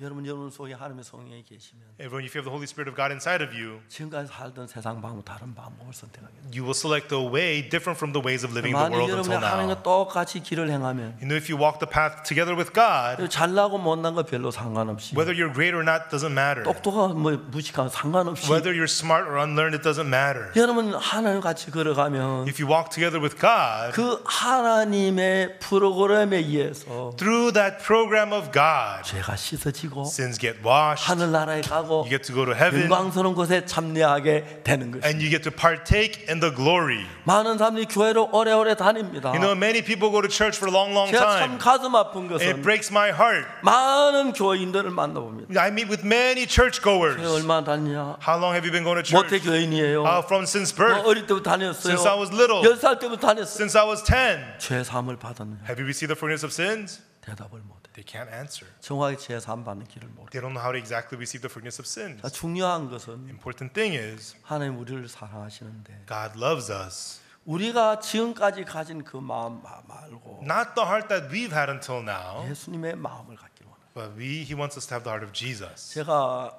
여러분 속에 하나님의 성령이 계시면 Everyone, if you have the Holy Spirit of God inside of you, 지금까지 살던 세상 방법 다른 방법을 선택하겠다. you will select a way different from the ways of living in the 만약 world 여러분이 until now. 하나님과 똑같이 길을 행하면 You know, if you walk the path together with God, 잘나고 못난 거 별로 상관없이 whether you're great or not doesn't matter. 똑똑하고 뭐 무식하고 상관없이 Whether you're smart or unlearned, it doesn't matter. 여러분 하나님과 같이 걸어가면 If you walk together with God, 그 하나님의 프로그램에 의해서 through that program of God, 죄가 씻어지고 sins get washed, 하늘나라에 가고 you get to go to heaven, 영광스러운 곳에 참여하게 되는 것입니다. and you get to partake in the glory. 많은 사람들이 교회로 오래오래 다닙니다. You know, many people go to church for a long, long 제가 참 time. 가슴 아픈 It 것은 breaks my heart. 많은 교인들을 만나봅니다. I meet with many 교회 church goers. 얼마나 다니냐? How long have you been going to 모태 church? 교인이에요. From since 뭐 birth, 어릴 때부터 다녔어요. since I was little, 10살 때부터 다녔어요. since I was 10. 죄 사함을 받았느냐? Have you received the forgiveness of sins? 대답을 못해. They can't answer. 정확히 죄 사함 받는 길을 모르. They don't know how to exactly receive the forgiveness of sins. 중요한 것은 Important thing is, 하나님 우리를 사랑하시는데 God loves us. 우리가 지금까지 가진 그 마음 말고 Not the heart that we've had until now, 예수님의 마음을 갖기로 원합니다. but He wants us to have the heart of Jesus. 제가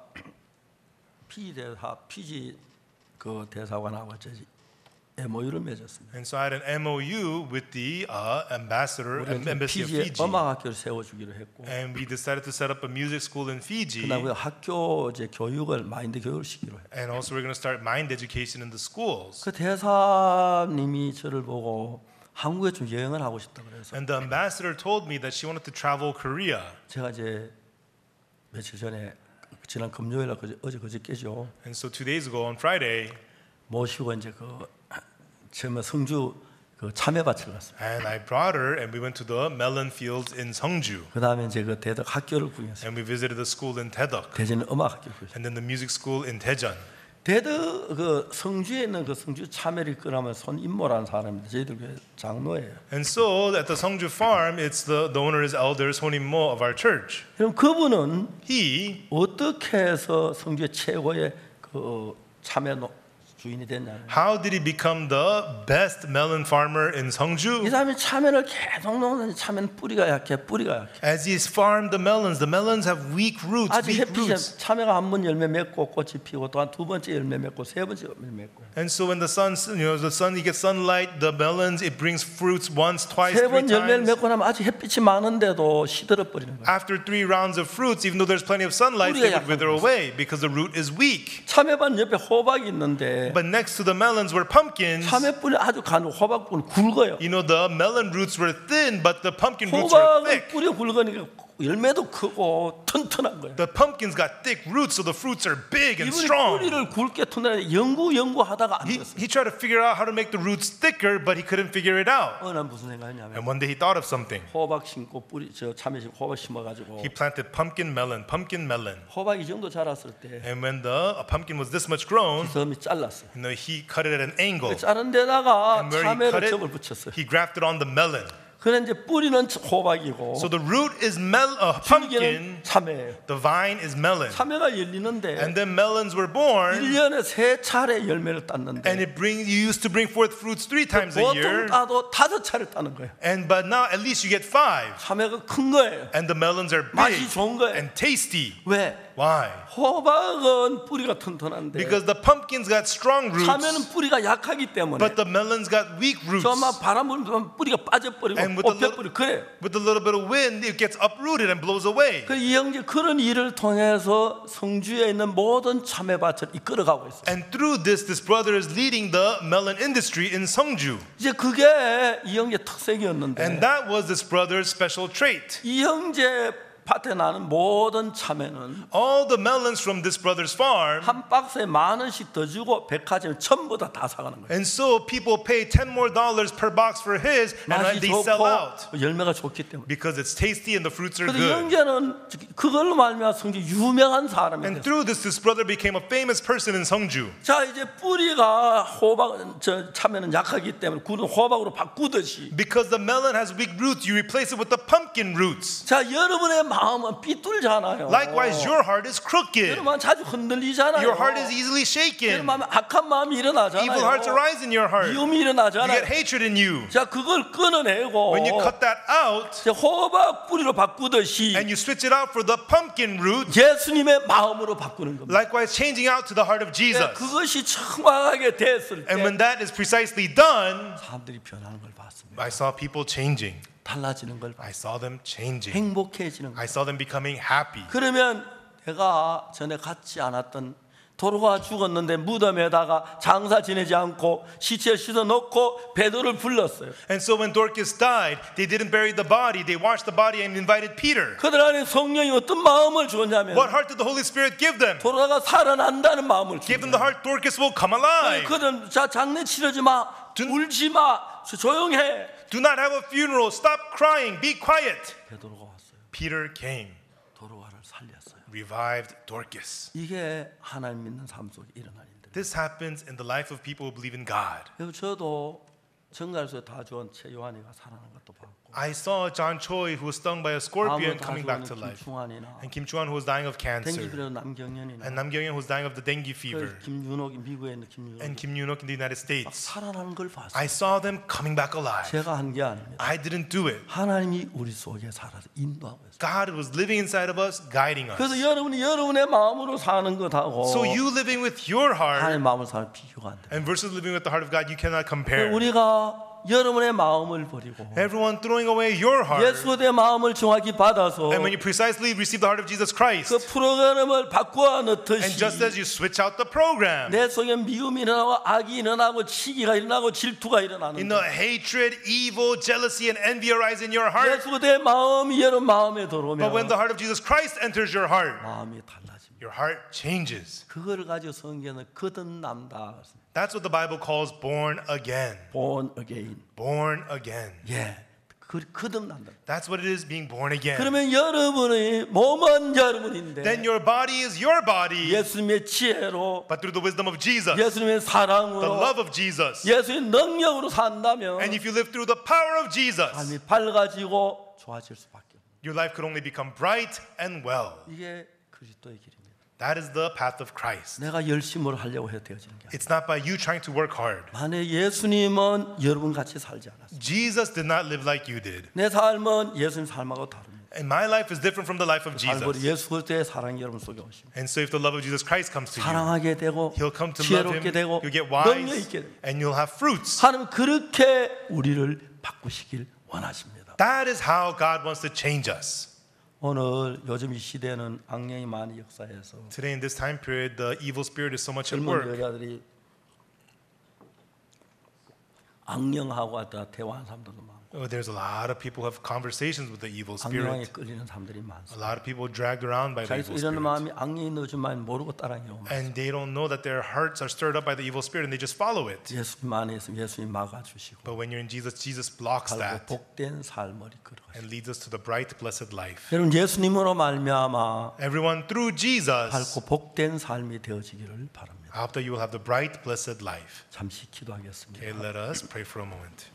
피지 그 대사관하고 MOU를 맺었습니다. And so I had an MOU with the ambassador, embassy of 피지에 Fiji. 음악학교를 세워주기로 했고 And we decided to set up a music school in Fiji. 그다음에 학교 교육을 마인드 교육을 시키로 했어요. And also we're going to start mind education in the schools. 그 대사님이 저를 보고 한국에 좀 여행을 하고 싶다 그래서 And the ambassador told me that she wanted to travel Korea. 제가 이제 며칠 전에 지난 금요일 날 어제 그저께죠. And so 2 days ago on Friday, 모시고 이제 처음에 성주 참외밭을 갔습니다. and I brought her and we went to the melon fields in Seongju. 그 다음에 이제 대덕 학교를 구경했어요. And we visited the school in Taedok 대전 음악 학교 구경했어요. and then the music school in Daejeon. 대덕 성주에 있는 성주 참외를 끄라면 손임모라는 사람인데 저희들 교회 장로예요. And so at the Seongju farm, it's the owner is elder Son In-mo of our church. 그럼 그분은 He, 어떻게 해서 성주의 최고의 참외 주인이 됐냐? how did he become the best melon farmer in 이 Seongju? 사람이 참외를 계속 놓는 참외는 뿌리가 약해. As he's farmed the melons have weak roots, 아주 weak 햇빛에 roots. 참외가 한 번 열매 맺고 꽃이 피고 또 한 두 번째 열매 맺고 세 번째 열매 맺고 And so when the sun, he gets sunlight, the melons, it brings fruits once, twice, 세 three 번 열매를 times. 맺고 나면 아주 햇빛이 많은데도 시들어 버리는 거예요. After 3 rounds of fruits, even though there's plenty of sunlight, they would wither away because the root is weak. 참외밭 옆에 호박이 있는데 But next to the melons were pumpkins. 참외 뿌리 아주 가늘고 호박 뿌리 굵어요. You know, the melon roots were thin, but the pumpkin roots were 호박은 thick. 뿌리 굵으니까 열매도 크고 튼튼한 거예요. The pumpkins got thick roots, so the fruits are big and 이분이 strong. 뿌리를 굵게 튼튼하게 연구하다가 안 He 됐어요. tried to figure out how to make the roots thicker, but he couldn't figure it out. 어느 날 무슨 생각이냐면 And one day he thought of something. 호박 심고 참외 심고 호박 심어가지고 He planted pumpkin melon. 호박 이 정도 자랐을 때 And when the pumpkin was this much grown, 섬이 잘랐어요. he cut it at an angle. 자른 데다가 And where he cut 참외를 it, 접을 붙였어요. he grafted on the melon. 그래 이제 뿌리는 호박이고 So the root is 줄기는 pumpkin, 참외예요. the vine is melon. 참외가 열리는데 And then melons were born, 1년에 3차례 열매를 땄는데 and you used to bring forth fruits 3 times a 보통 year. 따도 5차례 따는 거예요. But now at least you get 5. 참외가 큰 거예요. And the melons are 맛이 big 좋은 거예요. and tasty. 왜? Why? 호박은 뿌리가 튼튼한데 Because the pumpkins got strong roots, 참외는 뿌리가 약하기 때문에 but the melons got weak roots. 저만 바람 불면 뿌리가 빠져버리고 And with the 뽑혀버리고 그래요. With a little bit of wind, it gets uprooted and blows away. 이 형제 그런 일을 통해서 성주에 있는 모든 참외밭을 이끌어가고 있어요. And through this brother is leading the melon industry in Seongju. 이제 그게 이 형제 특색이었는데 And that was this brother's special trait. 이 형제 밭에 나는 모든 참외는 All the melons from this brother's farm, 한 박스에 10,000원씩 더 주고 백화점 전부 다 사가는 거예요. and so people pay $10 more per box for his, and 맛이 they sell out 좋고 열매가 좋기 때문에. because it's tasty and the fruits are 그래서 이 good. 형제는 그걸로 말미암아 성주 유명한 사람이 And 됐어요. through this brother became a famous person in Seongju. 자 이제 뿌리가 호박 참외는 약하기 때문에 굳은 호박으로 바꾸듯이 Because the melon has weak roots, you replace it with the pumpkin roots. 자 여러분의 마음은 삐뚤잖아요. Likewise, your heart is crooked. 여러분 자주 흔들리잖아요. Your heart is easily shaken. 여러분 마음에 악한 마음이 일어나잖아요. Evil hearts arise in your heart. 미움이 You 일어나잖아요. get hatred in you. 자 그걸 끊어내고 When you cut that out 이제 호박 뿌리로 바꾸듯이 and you switch it out for the pumpkin root, 예수님의 마음으로 바꾸는 겁니다. likewise changing out to the heart of Jesus. 그것이 정확하게 됐을 때 And when that is precisely done, 사람들이 변하는 걸 봤습니다. I saw people changing. 달라지는 걸 I saw them changing. 행복해지는 거. I saw them becoming happy. 그러면 내가 전에 갖지 않았던 도로가 죽었는데 무덤에다가 장사 지내지 않고 시체를 씻어 놓고 베드로를 불렀어요. And so when Dorcas died, they didn't bury the body. They washed the body and invited Peter. 그들 안에 성령이 어떤 마음을 주었냐면 What heart did the Holy Spirit give them? 도로가 살아난다는 마음을 Give them 줬어요. the heart Dorcas will come alive. 그들은 자 장례 치르지 마, 울지 마, 조용해. Do not have a funeral. Stop crying. Be quiet. 베드로가 왔어요. Peter came, 도로가를 살렸어요. revived Dorcas. 이게 하나님 믿는 삶 속에 일어나는 일들. This happens in the life of people who believe in God. 여러분 저도 정갈소에 다 주온 최요한이가 살아나는 것도 봤고 I saw John Choi, who was stung by a scorpion, 암으로 다 coming back to 죽은 life. 김충환이나 And Kim Chuan, who was dying of cancer. 댕기비로 남경연이나 And Nam Kyung-yeon, who was dying of the dengue 그 fever. 김윤옥이 미국에 있는 김윤옥 And Kim Yoon-ok in the United States. 살아나는 걸 봤어요. I saw them coming back alive. 제가 한 게 아닙니다. I didn't do it. 하나님이 우리 속에 살아서 인도하고 있어요. God was living inside of us, guiding us. 그래서 여러분이 여러분의 마음으로 사는 것하고 So you living with your heart 하나님의 마음을 사는 비교가 안 돼요. and versus living with the heart of God, you cannot compare. 우리가 여러분의 마음을 버리고 Everyone throwing away your heart. 예수의 마음을 정확히 받아서 And when you precisely receive the heart of Jesus Christ, 그 프로그램을 바꾸어 and 넣듯이 just as you switch out the program, 내 속에 미움이 일어나고 악이 일어나고 치기가 일어나고 질투가 in 일어나는 the hatred, evil, jealousy, and envy arise in your heart. 예수의 마음이 여러분 마음에 들어오면 But when the heart of Jesus Christ enters your heart, 마음이 달라집니다. Your heart changes. 그걸 가지고 성경은 거듭남다. That's what the Bible calls born again. Born again. Born again. 예, 거듭난다. That's what it is, being born again. 그러면 여러분의 몸은 여러분인데 Then your body is your body, 예수님의 지혜로, but through the wisdom of Jesus, 예수님의 the 사랑으로, love of Jesus, 예수의 능력으로 산다면 and if you live through the power of Jesus, 삶이 밝아지고 좋아질 수밖에 없어요. your life could only become bright and well. 이게 그리스도의 길입니다. That is the path of Christ. 내가 열심으로 하려고 해야 되어지는 게 아니에요. It's not by you trying to work hard. 만약 예수님은 여러분 같이 살지 않았어요. Jesus did not live like you did. 내 삶은 예수님 삶하고 다릅니다. And my life is different from the life of 삶으로 Jesus. 예수 그리스도의 사랑이 여러분 속에 오십니다. And so if the love of Jesus Christ comes to you, 사랑하게 되고 He'll come to love 지혜롭게 Him, 되고 you'll get 능력 wise, 있게 되고 and you'll have fruits. 하나님 그렇게 우리를 바꾸시길 원하십니다. That is how God wants to change us. 오늘 요즘 이 시대는 악령이 많이 역사해서 Today in this time period, the evil spirit is so much at 젊은 work. 여자들이 악령하고 다 대화하는 사람들도 많고 There's a lot of people who have conversations with the evil 악령에 spirit. 끌리는 사람들이 A 많습니다. lot of people dragged around by the 자기도 evil 이런 spirit. 마음이 악령이 넣어주면 모르고 따라해요. And they don't know that their hearts are stirred up by the evil spirit and they just follow it. 예수님 안에 있으면 예수님 막아주시고 But when you're in Jesus, Jesus blocks 바로 that 복된 삶을 이끌어가시고 and leads us to the bright, blessed life. 여러분 예수님으로 말미암아 Everyone through Jesus, 밝고 복된 삶이 되어지기를 바랍니다. I hope that you will have the bright, blessed life. 잠시 기도하겠습니다. Okay, let us pray for a moment.